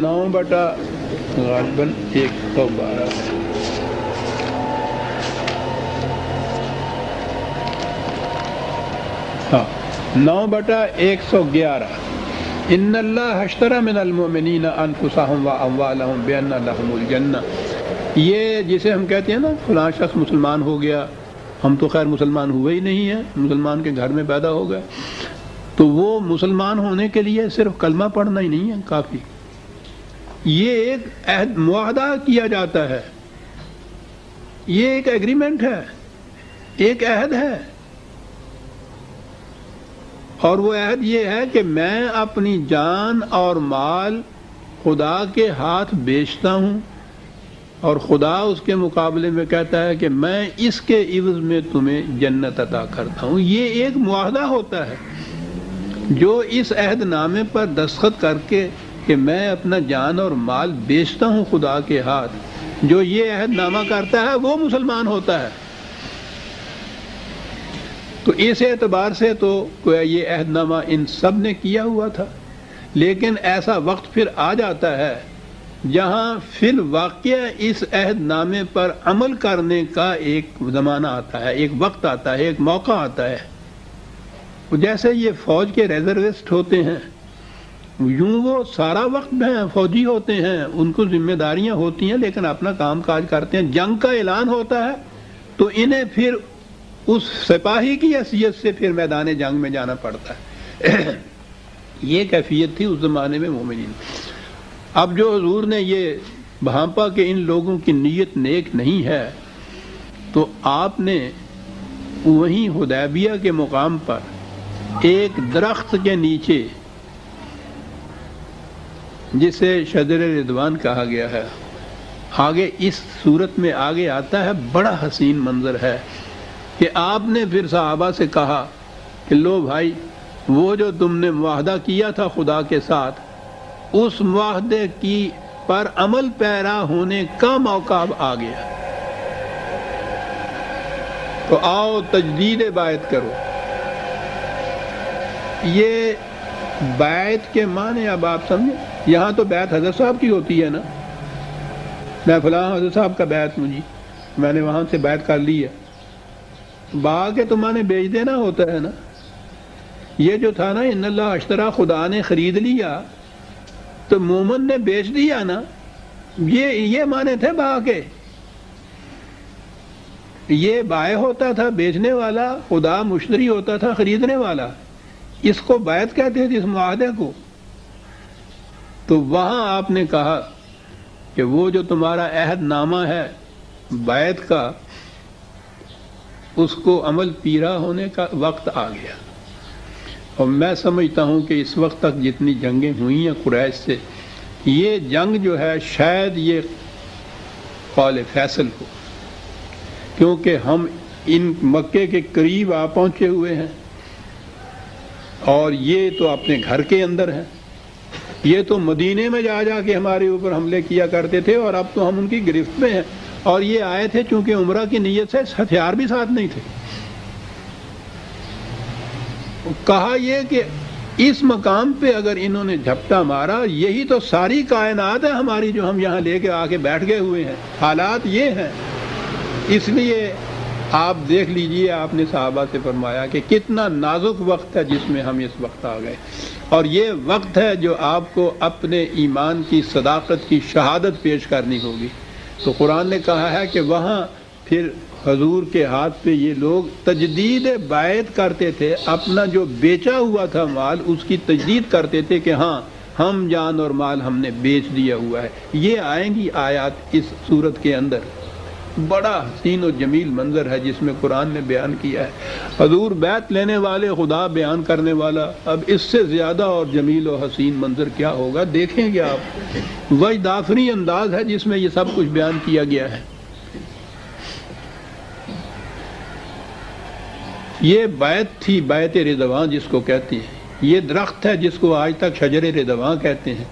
9 غالباً 112 ہے۔ ہاں 9/111، ان اللہ اشتری من المؤمنین انفسهم واموالهم بان لهم الجنہ۔ یہ جسے ہم کہتے ہیں نا فلاں شخص مسلمان ہو گیا، ہم تو خیر مسلمان ہوئے ہی نہیں ہیں، مسلمان کے گھر میں پیدا ہو گئے، تو وہ مسلمان ہونے کے لیے صرف کلمہ پڑھنا ہی نہیں ہے کافی، یہ ایک عہد معاہدہ کیا جاتا ہے، یہ ایک ایگریمنٹ ہے، ایک عہد ہے، اور وہ عہد یہ ہے کہ میں اپنی جان اور مال خدا کے ہاتھ بیچتا ہوں، اور خدا اس کے مقابلے میں کہتا ہے کہ میں اس کے عوض میں تمہیں جنت عطا کرتا ہوں۔ یہ ایک معاہدہ ہوتا ہے جو اس عہد نامے پر دستخط کر کے کہ میں اپنا جان اور مال بیچتا ہوں خدا کے ہاتھ، جو یہ عہد نامہ کرتا ہے وہ مسلمان ہوتا ہے۔ تو اس اعتبار سے تو یہ عہد نامہ ان سب نے کیا ہوا تھا، لیکن ایسا وقت پھر آ جاتا ہے جہاں فی الواقع اس عہد نامے پر عمل کرنے کا ایک زمانہ آتا ہے، ایک وقت آتا ہے، ایک موقع آتا ہے۔ جیسے یہ فوج کے ریزروسٹ ہوتے ہیں، یوں وہ سارا وقت فوجی ہوتے ہیں، ان کو ذمہ داریاں ہوتی ہیں، لیکن اپنا کام کاج کرتے ہیں۔ جنگ کا اعلان ہوتا ہے تو انہیں پھر اس سپاہی کی حیثیت سے پھر میدان جنگ میں جانا پڑتا ہے۔ یہ کیفیت تھی اس زمانے میں مومنین۔ اب جو حضور نے یہ بھانپا کہ ان لوگوں کی نیت نیک نہیں ہے، تو آپ نے وہیں حدیبیہ کے مقام پر ایک درخت کے نیچے، جسے شجر رضوان کہا گیا ہے، آگے اس صورت میں آگے آتا ہے، بڑا حسین منظر ہے کہ آپ نے پھر صحابہ سے کہا کہ لو بھائی، وہ جو تم نے معاہدہ کیا تھا خدا کے ساتھ، اس معاہدے کی پر عمل پیرا ہونے کا موقع اب آ گیا، تو آؤ تجدید بیعت کرو۔ یہ بیعت کے معنی اب آپ سمجھیں، یہاں تو بیعت حضرت صاحب کی ہوتی ہے نا، میں فلاں حضرت صاحب کا بیعت مجھے، میں نے وہاں سے بیعت کر لی ہے، با کے تمہارے بیچ دینا ہوتا ہے نا۔ یہ جو تھا نا ان اللہ اشترا، خدا نے خرید لیا تو مومن نے بیچ دیا نا، یہ معنی تھے با کے۔ یہ بائع ہوتا تھا بیچنے والا، خدا مشتری ہوتا تھا خریدنے والا، اس کو بیعت کہتے تھے، اس معاہدے کو۔ تو وہاں آپ نے کہا کہ وہ جو تمہارا عہد نامہ ہے بیعت کا، اس کو عمل پیرا ہونے کا وقت آ گیا۔ اور میں سمجھتا ہوں کہ اس وقت تک جتنی جنگیں ہوئی ہیں قریش سے، یہ جنگ جو ہے شاید یہ قول فیصل ہو، کیونکہ ہم ان مکے کے قریب آ پہنچے ہوئے ہیں، اور یہ تو اپنے گھر کے اندر ہیں، یہ تو مدینے میں جا جا کے ہمارے اوپر حملے کیا کرتے تھے، اور اب تو ہم ان کی گرفت میں ہیں۔ اور یہ آئے تھے چونکہ عمرہ کی نیت سے، ہتھیار بھی ساتھ نہیں تھے۔ کہا یہ کہ اس مقام پہ اگر انہوں نے جھپٹا مارا، یہی تو ساری کائنات ہے ہماری جو ہم یہاں لے کے آ کے بیٹھ گئے ہوئے ہیں، حالات یہ ہیں۔ اس لیے آپ دیکھ لیجئے، آپ نے صحابہ سے فرمایا کہ کتنا نازک وقت ہے جس میں ہم اس وقت آ گئے، اور یہ وقت ہے جو آپ کو اپنے ایمان کی صداقت کی شہادت پیش کرنی ہوگی۔ تو قرآن نے کہا ہے کہ وہاں پھر حضور کے ہاتھ پہ یہ لوگ تجدید بیعت کرتے تھے، اپنا جو بیچا ہوا تھا مال اس کی تجدید کرتے تھے کہ ہاں ہم جان اور مال ہم نے بیچ دیا ہوا ہے۔ یہ آئیں گی آیات اس صورت کے اندر، بڑا حسین و جمیل منظر ہے جس میں قرآن نے بیان کیا ہے۔ حضور بیعت لینے والے، خدا بیان کرنے والا، اب اس سے زیادہ اور جمیل و حسین منظر کیا ہوگا، دیکھیں گے آپ۔ وجد آفری انداز ہے جس میں یہ سب کچھ بیان کیا گیا ہے۔ یہ بیعت تھی، بیعت رضوان جس کو کہتے ہیں، یہ درخت ہے جس کو آج تک شجر رضوان کہتے ہیں،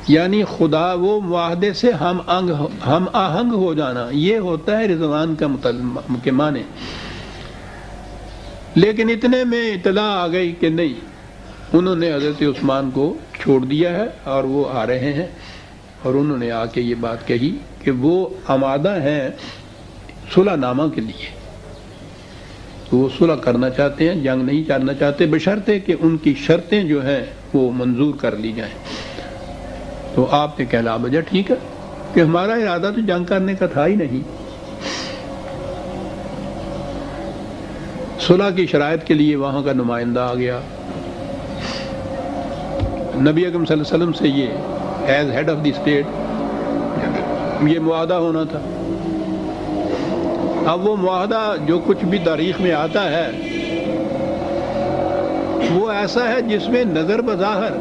یعنی خدا وہ معاہدے سے ہم آہنگ ہو جانا، یہ ہوتا ہے رضوان کا معنی۔ لیکن اتنے میں اطلاع آ گئی کہ نہیں، انہوں نے حضرت عثمان کو چھوڑ دیا ہے اور وہ آ رہے ہیں، اور انہوں نے آ کے یہ بات کہی کہ وہ آمادہ ہیں صلح نامہ کے لیے، تو وہ صلح کرنا چاہتے ہیں، جنگ نہیں کرنا چاہتے، بشرطے کہ ان کی شرطیں جو ہیں وہ منظور کر لی جائیں۔ تو آپ نے کہا بجا ٹھیک ہے، کہ ہمارا ارادہ تو جنگ کرنے کا تھا ہی نہیں۔ صلح کی شرائط کے لیے وہاں کا نمائندہ آ گیا، نبی اکرم صلی اللہ علیہ وسلم سے یہ as head of the state یہ معاہدہ ہونا تھا۔ اب وہ معاہدہ جو کچھ بھی تاریخ میں آتا ہے وہ ایسا ہے جس میں نظر بظاہر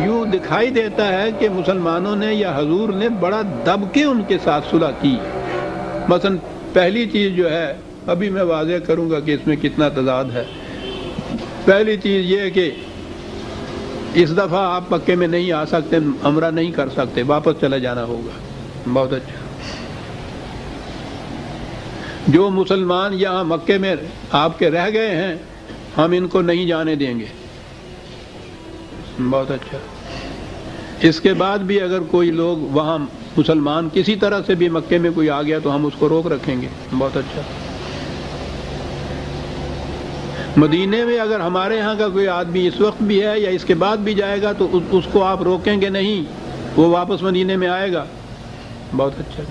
یوں دکھائی دیتا ہے کہ مسلمانوں نے یا حضور نے بڑا دب کے ان کے ساتھ صلح کی۔ مثلا پہلی چیز جو ہے، ابھی میں واضح کروں گا کہ اس میں کتنا تضاد ہے۔ پہلی چیز یہ کہ اس دفعہ آپ مکے میں نہیں آ سکتے، عمرہ نہیں کر سکتے، واپس چلے جانا ہوگا۔ بہت اچھا۔ جو مسلمان یہاں مکے میں آپ کے رہ گئے ہیں ہم ان کو نہیں جانے دیں گے. بہت اچھا. اس کے بعد بھی اگر کوئی لوگ وہاں مسلمان کسی طرح سے بھی مکے میں کوئی آ گیا تو ہم اس کو روک رکھیں گے. بہت اچھا. مدینے میں اگر ہمارے ہاں کا کوئی آدمی اس وقت بھی ہے یا اس کے بعد بھی جائے گا تو اس کو آپ روکیں گے نہیں, وہ واپس مدینے میں آئے گا. بہت اچھا.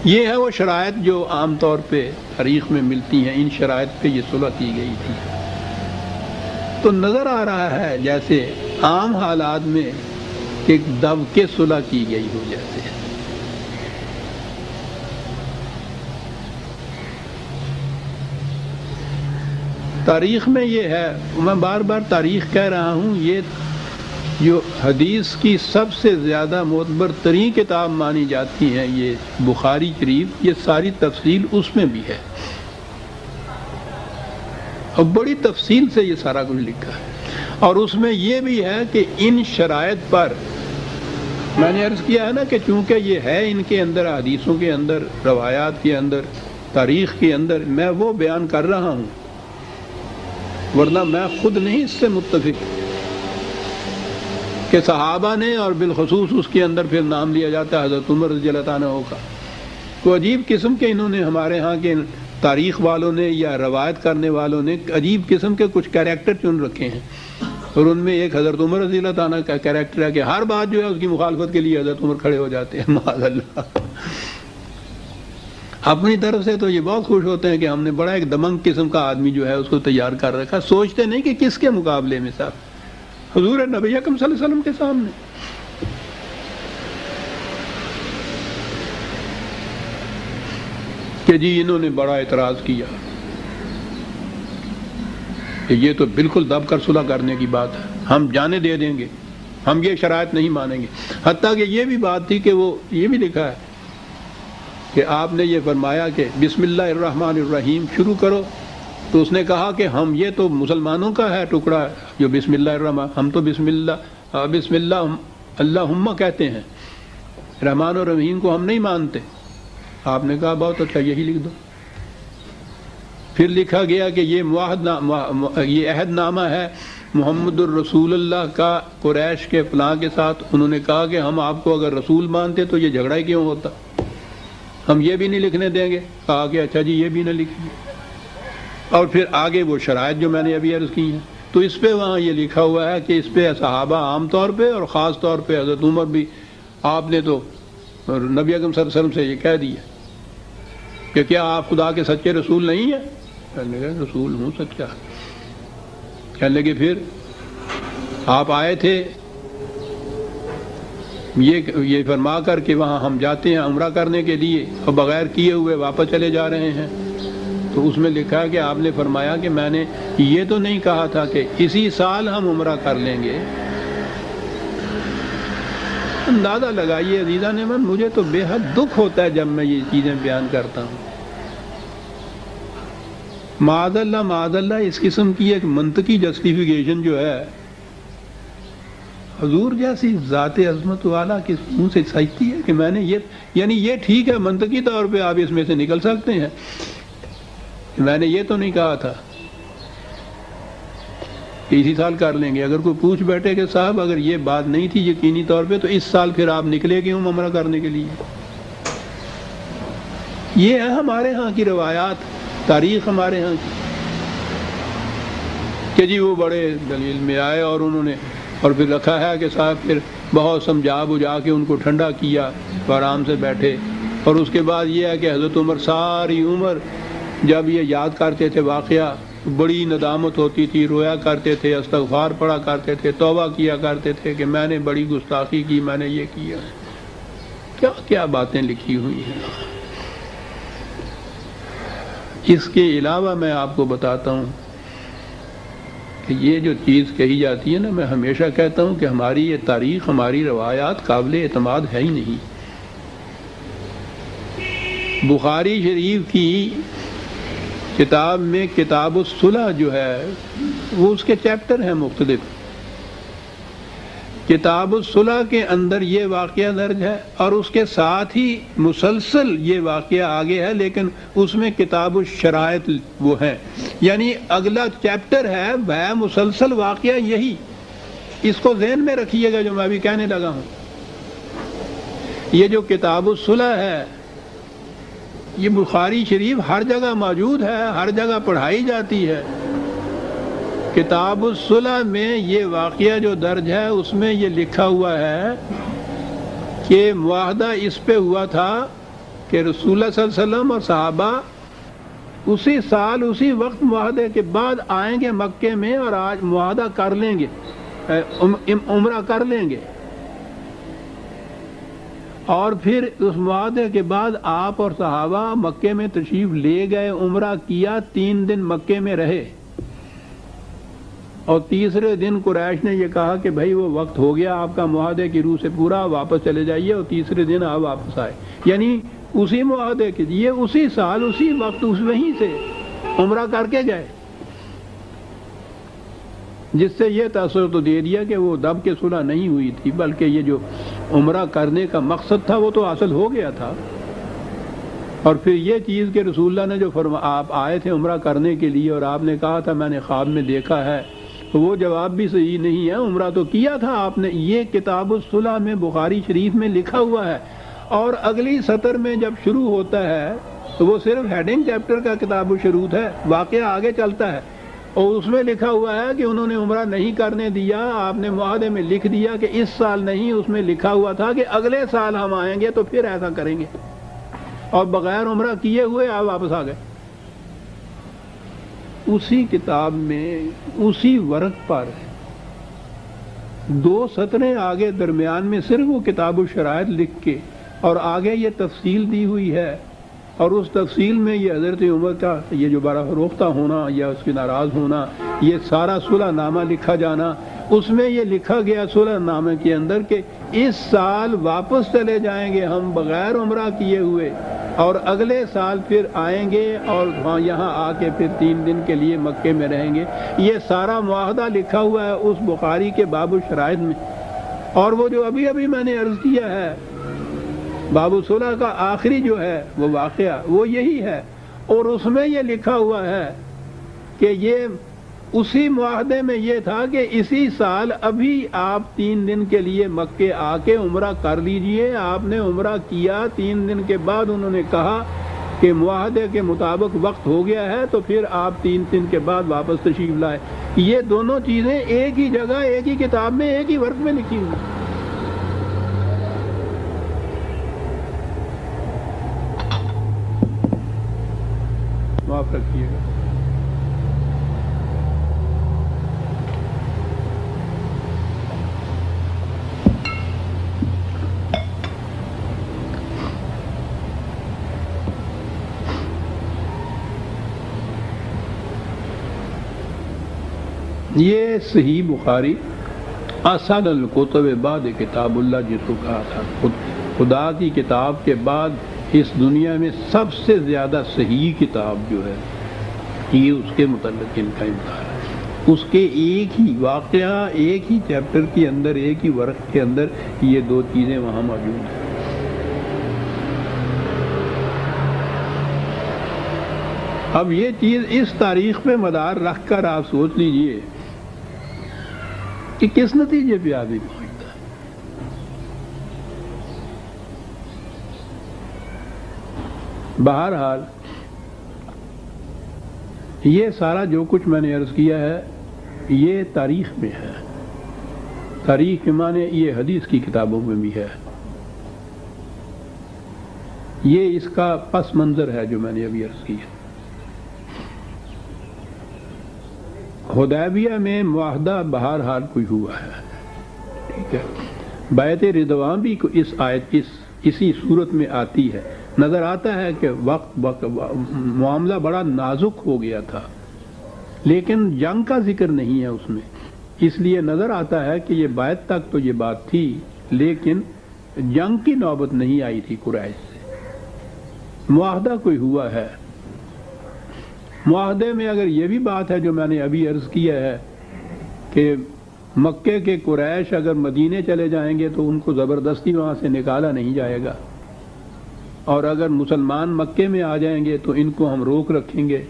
یہ ہے وہ شرائط جو عام طور پہ تاریخ میں ملتی ہیں. ان شرائط پہ یہ صلح کی گئی تھی. تو نظر آ رہا ہے جیسے عام حالات میں ایک دب کے صلح کی گئی ہو جیسے. تاریخ میں یہ ہے, میں بار بار تاریخ کہہ رہا ہوں, یہ جو حدیث کی سب سے زیادہ معتبر ترین کتاب مانی جاتی ہے یہ بخاری شریف, یہ ساری تفصیل اس میں بھی ہے اور بڑی تفصیل سے یہ سارا کچھ لکھا ہے. اور اس میں یہ بھی ہے کہ ان شرائط پر میں نے عرض کیا ہے نا کہ چونکہ یہ ہے ان کے اندر, حدیثوں کے اندر, روایات کے اندر, تاریخ کے اندر, میں وہ بیان کر رہا ہوں, ورنہ میں خود نہیں اس سے متفق کہ صحابہ نے اور بالخصوص اس کے اندر پھر نام لیا جاتا ہے حضرت عمر رضی اللہ عنہ کا. تو عجیب قسم کے انہوں نے ہمارے ہاں کے تاریخ والوں نے یا روایت کرنے والوں نے عجیب قسم کے کچھ کیریکٹر چن رکھے ہیں, اور ان میں ایک حضرت عمر رضی اللہ عنہ کا کیریکٹر ہے کہ ہر بات جو ہے اس کی مخالفت کے لیے حضرت عمر کھڑے ہو جاتے ہیں. معاذ اللہ. اپنی طرف سے تو یہ بہت خوش ہوتے ہیں کہ ہم نے بڑا ایک دمنگ قسم کا آدمی جو ہے اس کو تیار کر رکھا. سوچتے نہیں کہ کس کے مقابلے میں صاحب, حضور نبی اکرم صلی اللہ علیہ وسلم کے سامنے. کہ جی انہوں نے بڑا اعتراض کیا کہ یہ تو بالکل دب کر صلح کرنے کی بات ہے, ہم جانے دے دیں گے, ہم یہ شرائط نہیں مانیں گے. حتیٰ کہ یہ بھی بات تھی کہ وہ یہ بھی لکھا ہے کہ آپ نے یہ فرمایا کہ بسم اللہ الرحمن الرحیم شروع کرو, تو اس نے کہا کہ ہم یہ تو مسلمانوں کا ہے ٹکڑا جو بسم اللہ الرحمن, ہم تو بسم اللہ اللہم کہتے ہیں, رحمان اور رحیم کو ہم نہیں مانتے. آپ نے کہا بہت اچھا یہی لکھ دو. پھر لکھا گیا کہ یہ عہد نامہ ہے محمد الرسول اللہ کا قریش کے فلاں کے ساتھ. انہوں نے کہا کہ ہم آپ کو اگر رسول مانتے تو یہ جھگڑا ہی کیوں ہوتا, ہم یہ بھی نہیں لکھنے دیں گے. کہا کہ اچھا جی یہ بھی نہ لکھیے. اور پھر آگے وہ شرائط جو میں نے ابھی عرض کی ہیں, تو اس پہ وہاں یہ لکھا ہوا ہے کہ اس پہ صحابہ عام طور پہ اور خاص طور پہ حضرت عمر بھی, آپ نے تو نبی اکرم صلی اللہ علیہ وسلم سے یہ کہہ دیا کہ کیا آپ خدا کے سچے رسول نہیں ہیں؟ کہنے لگے رسول ہوں سچا. کہنے لگے پھر آپ آئے تھے یہ فرما کر کہ وہاں ہم جاتے ہیں عمرہ کرنے کے لیے اور بغیر کیے ہوئے واپس چلے جا رہے ہیں. تو اس میں لکھا ہے کہ آپ نے فرمایا کہ میں نے یہ تو نہیں کہا تھا کہ اسی سال ہم عمرہ کر لیں گے. اندازہ لگائیے عزیزان من, مجھے تو بے حد دکھ ہوتا ہے جب میں یہ چیزیں بیان کرتا ہوں. معاذ اللہ اس قسم کی ایک منطقی جسٹیفیکیشن جو ہے حضور جیسی ذات عظمت والا کے منہ سے سچتی ہے کہ میں نے یہ, یعنی یہ ٹھیک ہے منطقی طور پہ آپ اس میں سے نکل سکتے ہیں کہ میں نے یہ تو نہیں کہا تھا کہ اسی سال کر لیں گے. اگر کوئی پوچھ بیٹھے کہ صاحب اگر یہ بات نہیں تھی یقینی طور پہ تو اس سال پھر آپ نکلے کیوں عمرہ کرنے کے لیے؟ یہ ہے ہمارے ہاں کی روایات, تاریخ ہمارے ہاں کی کہ جی وہ بڑے دلیل میں آئے اور انہوں نے اور پھر رکھا ہے کہ صاحب پھر بہت سمجھا بجھا کے ان کو ٹھنڈا کیا, آرام سے بیٹھے. اور اس کے بعد یہ ہے کہ حضرت عمر ساری عمر جب یہ یاد کرتے تھے واقعہ بڑی ندامت ہوتی تھی, رویا کرتے تھے, استغفار پڑھا کرتے تھے, توبہ کیا کرتے تھے کہ میں نے بڑی گستاخی کی, میں نے یہ کیا. کیا کیا باتیں لکھی ہوئی ہیں. اس کے علاوہ میں آپ کو بتاتا ہوں کہ یہ جو چیز کہی جاتی ہے نا, میں ہمیشہ کہتا ہوں کہ ہماری یہ تاریخ, ہماری روایات قابل اعتماد ہے ہی نہیں. بخاری شریف کی کتاب میں کتاب الصلح جو ہے وہ اس کے چیپٹر ہیں مختلف. کتاب الصلح کے اندر یہ واقعہ درج ہے اور اس کے ساتھ ہی مسلسل یہ واقعہ آگے ہے، لیکن اس میں کتاب الشرائط وہ ہے، یعنی اگلا چیپٹر ہے وہ مسلسل واقعہ یہی۔ اس کو ذہن میں رکھیے گا جو میں ابھی کہنے لگا ہوں۔ یہ جو کتاب الصلح ہے یہ بخاری شریف ہر جگہ موجود ہے، ہر جگہ پڑھائی جاتی ہے۔ کتاب الصلح میں یہ واقعہ جو درج ہے اس میں یہ لکھا ہوا ہے کہ معاہدہ اس پہ ہوا تھا کہ رسول اللہ صلی اللہ علیہ وسلم اور صحابہ اسی سال اسی وقت معاہدے کے بعد آئیں گے مکے میں اور آج معاہدہ کر لیں گے، عمرہ کر لیں گے، اور پھر اس معاہدے کے بعد آپ اور صحابہ مکے میں تشریف لے گئے، عمرہ کیا، 3 دن مکے میں رہے، اور تیسرے دن قریش نے یہ کہا کہ بھائی وہ وقت ہو گیا آپ کا معاہدے کی روح سے پورا، واپس چلے جائیے، اور تیسرے دن آپ واپس آئے، یعنی اسی معاہدے کے یہ اسی سال اسی وقت وہیں سے عمرہ کر کے گئے، جس سے یہ تاثر تو دے دیا کہ وہ دب کے صلح نہیں ہوئی تھی، بلکہ یہ جو عمرہ کرنے کا مقصد تھا وہ تو حاصل ہو گیا تھا۔ اور پھر یہ چیز کہ رسول اللہ نے جو آپ آئے تھے عمرہ کرنے کے لیے اور آپ نے کہا تھا میں نے خواب میں دیکھا ہے، تو وہ جواب بھی صحیح نہیں ہے، عمرہ تو کیا تھا آپ نے۔ یہ کتاب الصلح میں بخاری شریف میں لکھا ہوا ہے، اور اگلی سطر میں جب شروع ہوتا ہے تو وہ صرف ہیڈنگ چیپٹر کا کتاب الشروط ہے، واقعہ آگے چلتا ہے، اور اس میں لکھا ہوا ہے کہ انہوں نے عمرہ نہیں کرنے دیا، آپ نے معاہدے میں لکھ دیا کہ اس سال نہیں، اس میں لکھا ہوا تھا کہ اگلے سال ہم آئیں گے تو پھر ایسا کریں گے، اور بغیر عمرہ کیے ہوئے آپ واپس آ گئے۔ اسی کتاب میں اسی ورق پر 2 سطریں آگے درمیان میں صرف وہ کتاب الشرائط لکھ کے اور آگے یہ تفصیل دی ہوئی ہے، اور اس تفصیل میں یہ حضرت عمر کا یہ جو بارہ فروختہ ہونا یا اس کے ناراض ہونا، یہ سارا صلح نامہ لکھا جانا، اس میں یہ لکھا گیا صلح نامے کے اندر کہ اس سال واپس چلے جائیں گے ہم بغیر عمرہ کیے ہوئے، اور اگلے سال پھر آئیں گے اور یہاں آ کے پھر 3 دن کے لیے مکے میں رہیں گے۔ یہ سارا معاہدہ لکھا ہوا ہے اس بخاری کے باب الشرائط میں، اور وہ جو ابھی میں نے عرض کیا ہے باب الصلح کا آخری جو ہے وہ واقعہ وہ یہی ہے، اور اس میں یہ لکھا ہوا ہے کہ یہ اسی معاہدے میں یہ تھا کہ اسی سال ابھی آپ 3 دن کے لیے مکے آ کے عمرہ کر لیجئے۔ آپ نے عمرہ کیا، 3 دن کے بعد انہوں نے کہا کہ معاہدے کے مطابق وقت ہو گیا ہے، تو پھر آپ 3 دن کے بعد واپس تشریف لائے۔ یہ دونوں چیزیں ایک ہی جگہ ایک ہی کتاب میں ایک ہی ورق میں لکھی ہوئی۔ معاف رکھیے گا۔ یہ صحیح بخاری اصل الکتب بعد کتاب اللہ جس کو کہا تھا، خدا کی کتاب کے بعد اس دنیا میں سب سے زیادہ صحیح کتاب جو ہے یہ اس کے متعلق ان کا امتحان ہے۔ اس کے ایک ہی واقعہ ایک ہی چیپٹر کے اندر ایک ہی ورق کے اندر یہ 2 چیزیں وہاں موجود ہیں۔ اب یہ چیز اس تاریخ پہ مدار رکھ کر آپ سوچ لیجئے کہ کس نتیجے پہ آدمی پہنچتا ہے۔ بہرحال یہ سارا جو کچھ میں نے عرض کیا ہے یہ تاریخ میں ہے، تاریخ کے معنی یہ حدیث کی کتابوں میں بھی ہے، یہ اس کا پس منظر ہے جو میں نے ابھی عرض کیا۔ حدیبیہ میں معاہدہ بہرحال کوئی ہوا ہے، ٹھیک ہے، بیعت رضوان بھی اس آیت اسی صورت میں آتی ہے۔ نظر آتا ہے کہ وقت معاملہ بڑا نازک ہو گیا تھا، لیکن جنگ کا ذکر نہیں ہے اس میں، اس لیے نظر آتا ہے کہ یہ بیعت تک تو یہ بات تھی، لیکن جنگ کی نوبت نہیں آئی تھی قریش سے، معاہدہ کوئی ہوا ہے۔ معاہدے میں اگر یہ بھی بات ہے جو میں نے ابھی عرض کیا ہے کہ مکے کے قریش اگر مدینے چلے جائیں گے تو ان کو زبردستی وہاں سے نکالا نہیں جائے گا، اور اگر مسلمان مکے میں آ جائیں گے تو ان کو ہم روک رکھیں گے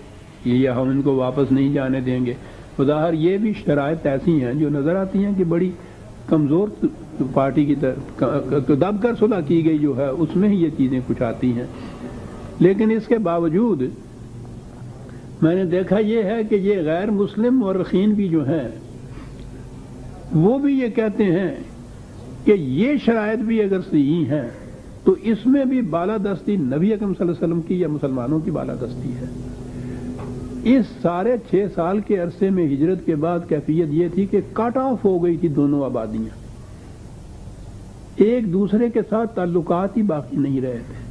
یا ہم ان کو واپس نہیں جانے دیں گے۔ بظاہر یہ بھی شرائط ایسی ہیں جو نظر آتی ہیں کہ بڑی کمزور پارٹی کی طرف دب کر صلح کی گئی جو ہے، اس میں ہی یہ چیزیں کچھ آتی ہیں۔ لیکن اس کے باوجود میں نے دیکھا یہ ہے کہ یہ غیر مسلم مورخین بھی جو ہیں وہ بھی یہ کہتے ہیں کہ یہ شرائط بھی اگر صحیح ہیں تو اس میں بھی بالادستی نبی اکرم صلی اللہ علیہ وسلم کی یا مسلمانوں کی بالادستی ہے۔ اس سارے 6 سال کے عرصے میں ہجرت کے بعد کیفیت یہ تھی کہ کٹ آف ہو گئی تھی دونوں آبادیاں، ایک دوسرے کے ساتھ تعلقات ہی باقی نہیں رہے تھے۔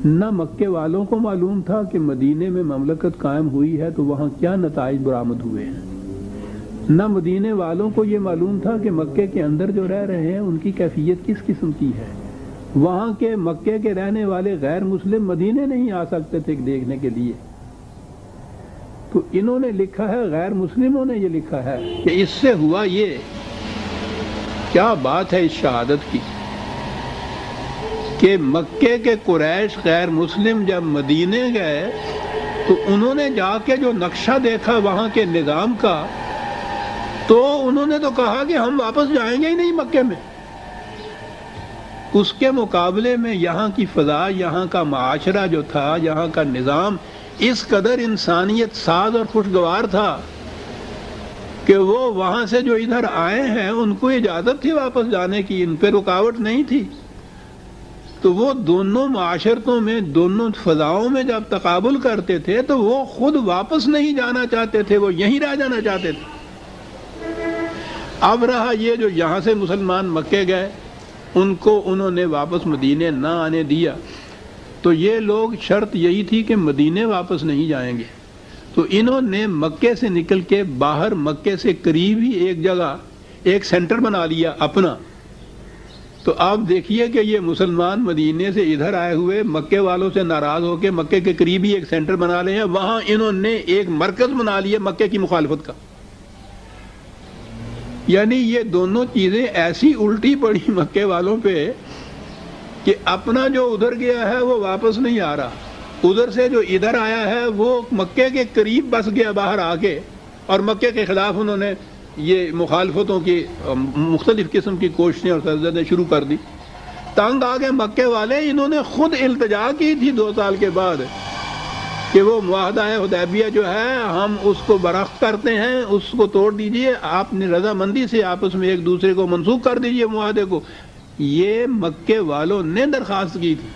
نہ مکے والوں کو معلوم تھا کہ مدینے میں مملکت قائم ہوئی ہے تو وہاں کیا نتائج برآمد ہوئے ہیں، نہ مدینے والوں کو یہ معلوم تھا کہ مکے کے اندر جو رہ رہے ہیں ان کی کیفیت کس قسم کی ہے۔ وہاں کے مکے کے رہنے والے غیر مسلم مدینے نہیں آ سکتے تھے دیکھنے کے لیے، تو انہوں نے لکھا ہے، غیر مسلموں نے یہ لکھا ہے کہ اس سے ہوا یہ، کیا بات ہے اس شہادت کی کہ مکے کے قریش غیر مسلم جب مدینے گئے تو انہوں نے جا کے جو نقشہ دیکھا وہاں کے نظام کا تو انہوں نے تو کہا کہ ہم واپس جائیں گے ہی نہیں مکے میں۔ اس کے مقابلے میں یہاں کی فضا، یہاں کا معاشرہ جو تھا، یہاں کا نظام اس قدر انسانیت ساز اور خوشگوار تھا کہ وہ وہاں سے جو ادھر آئے ہیں ان کو اجازت تھی واپس جانے کی، ان پہ رکاوٹ نہیں تھی۔ تو وہ دونوں معاشرتوں میں، دونوں فضاؤں میں جب تقابل کرتے تھے تو وہ خود واپس نہیں جانا چاہتے تھے، وہ یہیں رہ جانا چاہتے تھے۔ اب رہا یہ جو یہاں سے مسلمان مکے گئے ان کو انہوں نے واپس مدینے نہ آنے دیا، تو یہ لوگ شرط یہی تھی کہ مدینے واپس نہیں جائیں گے، تو انہوں نے مکے سے نکل کے باہر مکے سے قریب ہی ایک جگہ ایک سینٹر بنا لیا اپنا۔ تو آپ دیکھیے کہ یہ مسلمان مدینے سے ادھر آئے ہوئے مکے والوں سے ناراض ہو کے مکے کے قریب ہی ایک سینٹر بنا لے ہیں، وہاں انہوں نے ایک مرکز بنا لیا مکے کی مخالفت کا۔ یعنی یہ دونوں چیزیں ایسی الٹی پڑی مکے والوں پہ کہ اپنا جو ادھر گیا ہے وہ واپس نہیں آ رہا، ادھر سے جو ادھر آیا ہے وہ مکے کے قریب بس گیا باہر آ کے، اور مکے کے خلاف انہوں نے یہ مخالفتوں کی مختلف قسم کی کوششیں اور سرزدیں شروع کر دی۔ تنگ آ گئے مکے والے، انہوں نے خود التجا کی تھی 2 سال کے بعد کہ وہ معاہدہ حدیبیہ جو ہے ہم اس کو برخت کرتے ہیں، اس کو توڑ دیجئے، آپ نے رضامندی سے آپس میں ایک دوسرے کو منسوخ کر دیجئے معاہدے کو۔ یہ مکے والوں نے درخواست کی تھی۔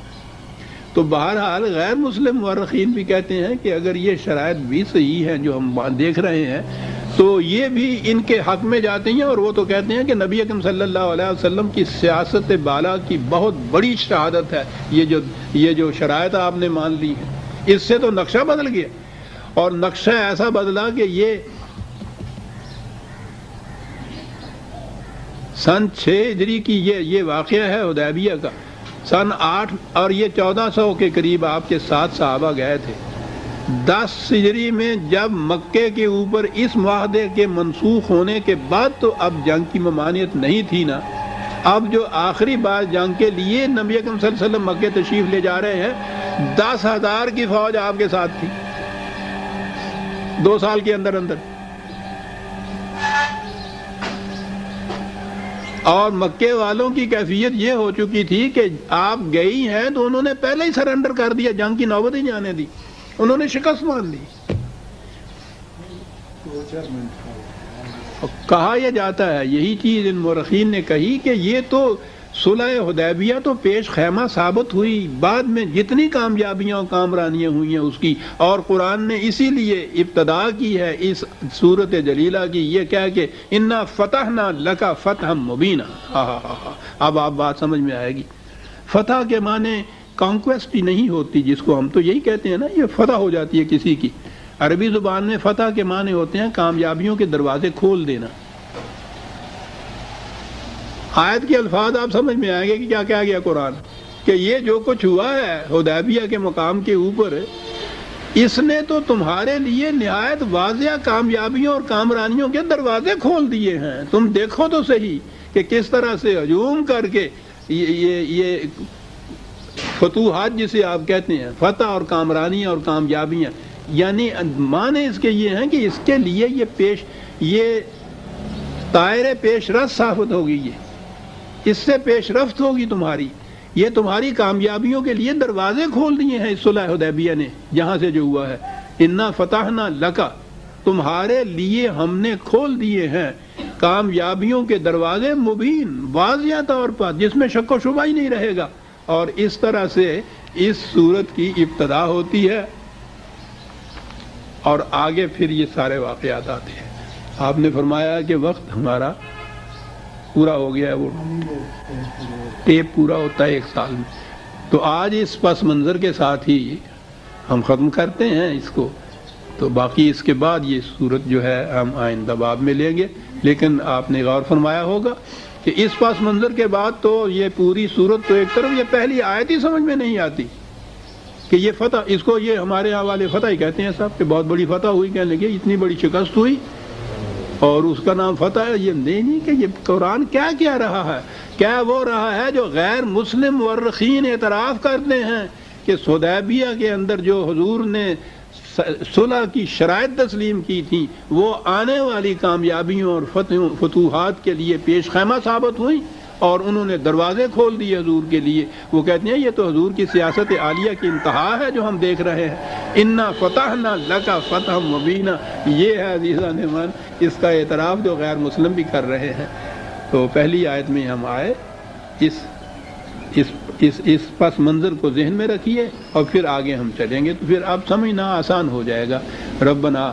تو بہرحال غیر مسلم مورخین بھی کہتے ہیں کہ اگر یہ شرائط بھی صحیح ہیں جو ہم دیکھ رہے ہیں تو یہ بھی ان کے حق میں جاتی ہیں، اور وہ تو کہتے ہیں کہ نبی اکرم صلی اللہ علیہ وسلم کی سیاست بالا کی بہت بڑی شہادت ہے یہ جو شرائط آپ نے مان لی ہے۔ اس سے تو نقشہ بدل گیا، اور نقشہ ایسا بدلا کہ یہ سن 6 ہجری کی یہ واقعہ ہے حدیبیہ کا، سن 8 اور یہ 1400 کے قریب آپ کے 7 صحابہ گئے تھے۔ 10 ہجری میں جب مکے کے اوپر اس معاہدے کے منسوخ ہونے کے بعد تو اب جنگ کی ممانعت نہیں تھی نا، اب جو آخری بار جنگ کے لیے نبی اکرم صلی اللہ علیہ وسلم مکے تشریف لے جا رہے ہیں، 10,000 کی فوج آپ کے ساتھ تھی 2 سال کے اندر اندر، اور مکے والوں کی کیفیت یہ ہو چکی تھی کہ آپ گئی ہیں تو انہوں نے پہلے ہی سرنڈر کر دیا، جنگ کی نوبت ہی جانے دی، انہوں نے شکست مان لی۔ کہا یہ جاتا ہے، یہی چیز ان مورخین نے کہی کہ یہ تو صلح حدیبیہ تو پیش خیمہ ثابت ہوئی، بعد میں جتنی کامیابیاں اور کامرانیاں ہوئی ہیں اس کی، اور قرآن نے اسی لیے ابتدا کی ہے اس سورت جلیلہ کی، یہ کہہ کہ انا فتحنا لک فتحا مبینا۔ اب آپ بات سمجھ میں آئے گی۔ فتح کے معنی کانکویسٹ ہی نہیں ہوتی، جس کو ہم تو یہی کہتے ہیں نا، یہ فتح ہو جاتی ہے کسی کی۔ عربی زبان میں فتح کے معنی ہوتے ہیں کامیابیوں کے دروازے کھول دینا۔ آیت کے الفاظ آپ سمجھ میں آئیں گے کہ کیا کہہ گیا قرآن، کہ یہ جو کچھ ہوا ہے حدیبیہ کے مقام کے اوپر، اس نے تو تمہارے لیے نہایت واضح کامیابیوں اور کامرانیوں کے دروازے کھول دیے ہیں. تم دیکھو تو صحیح کہ کس طرح سے ہجوم کر کے یہ فتوحات جسے آپ کہتے ہیں، فتح اور کامرانیاں اور کامیابیاں، یعنی معنی اس کے یہ ہیں کہ اس کے لیے یہ طائر پیش رفت ثابت ہوگی، اس سے پیش رفت ہوگی تمہاری. یہ تمہاری کامیابیوں کے لیے دروازے کھول دیے ہیں اس صلح حدیبیہ نے، جہاں سے جو ہوا ہے. انا فتحنا لکا، تمہارے لیے ہم نے کھول دیے ہیں کامیابیوں کے دروازے، مبین واضح طور پر، جس میں شک و شبہ ہی نہیں رہے گا. اور اس طرح سے اس سورت کی ابتدا ہوتی ہے اور آگے پھر یہ سارے واقعات آتے ہیں. آپ نے فرمایا کہ وقت ہمارا پورا ہو گیا ہے، وہ ٹیپ پورا ہوتا ہے 1 سال میں. تو آج اس پس منظر کے ساتھ ہی ہم ختم کرتے ہیں اس کو. تو باقی اس کے بعد یہ صورت جو ہے ہم آئندہ باب میں لیں گے. لیکن آپ نے غور فرمایا ہوگا کہ اس پس منظر کے بعد تو یہ پوری صورت تو ایک طرف، یہ پہلی آیت ہی سمجھ میں نہیں آتی کہ یہ فتح، اس کو یہ ہمارے یہاں والے فتح ہی کہتے ہیں صاحب، کہ بہت بڑی فتح ہوئی، کہنے لگے اتنی بڑی شکست ہوئی اور اس کا نام فتح ہے. یہ نہیں کہ یہ قرآن کیا کہہ رہا ہے. کیا وہ رہا ہے جو غیر مسلم مورخین اعتراف کرتے ہیں کہ حدیبیہ کے اندر جو حضور نے صلح کی شرائط تسلیم کی تھیں وہ آنے والی کامیابیوں اور فتوحات کے لیے پیش خیمہ ثابت ہوئیں اور انہوں نے دروازے کھول دیے حضور کے لیے. وہ کہتے ہیں یہ تو حضور کی سیاست عالیہ کی انتہا ہے جو ہم دیکھ رہے ہیں. انا فتحنا لک فتحا مبینا، یہ ہے عزیزان من اس کا اعتراف جو غیر مسلم بھی کر رہے ہیں. تو پہلی آیت میں ہم آئے، اس پس منظر کو ذہن میں رکھیے اور پھر آگے ہم چلیں گے تو پھر اب سمجھنا آسان ہو جائے گا. ربنا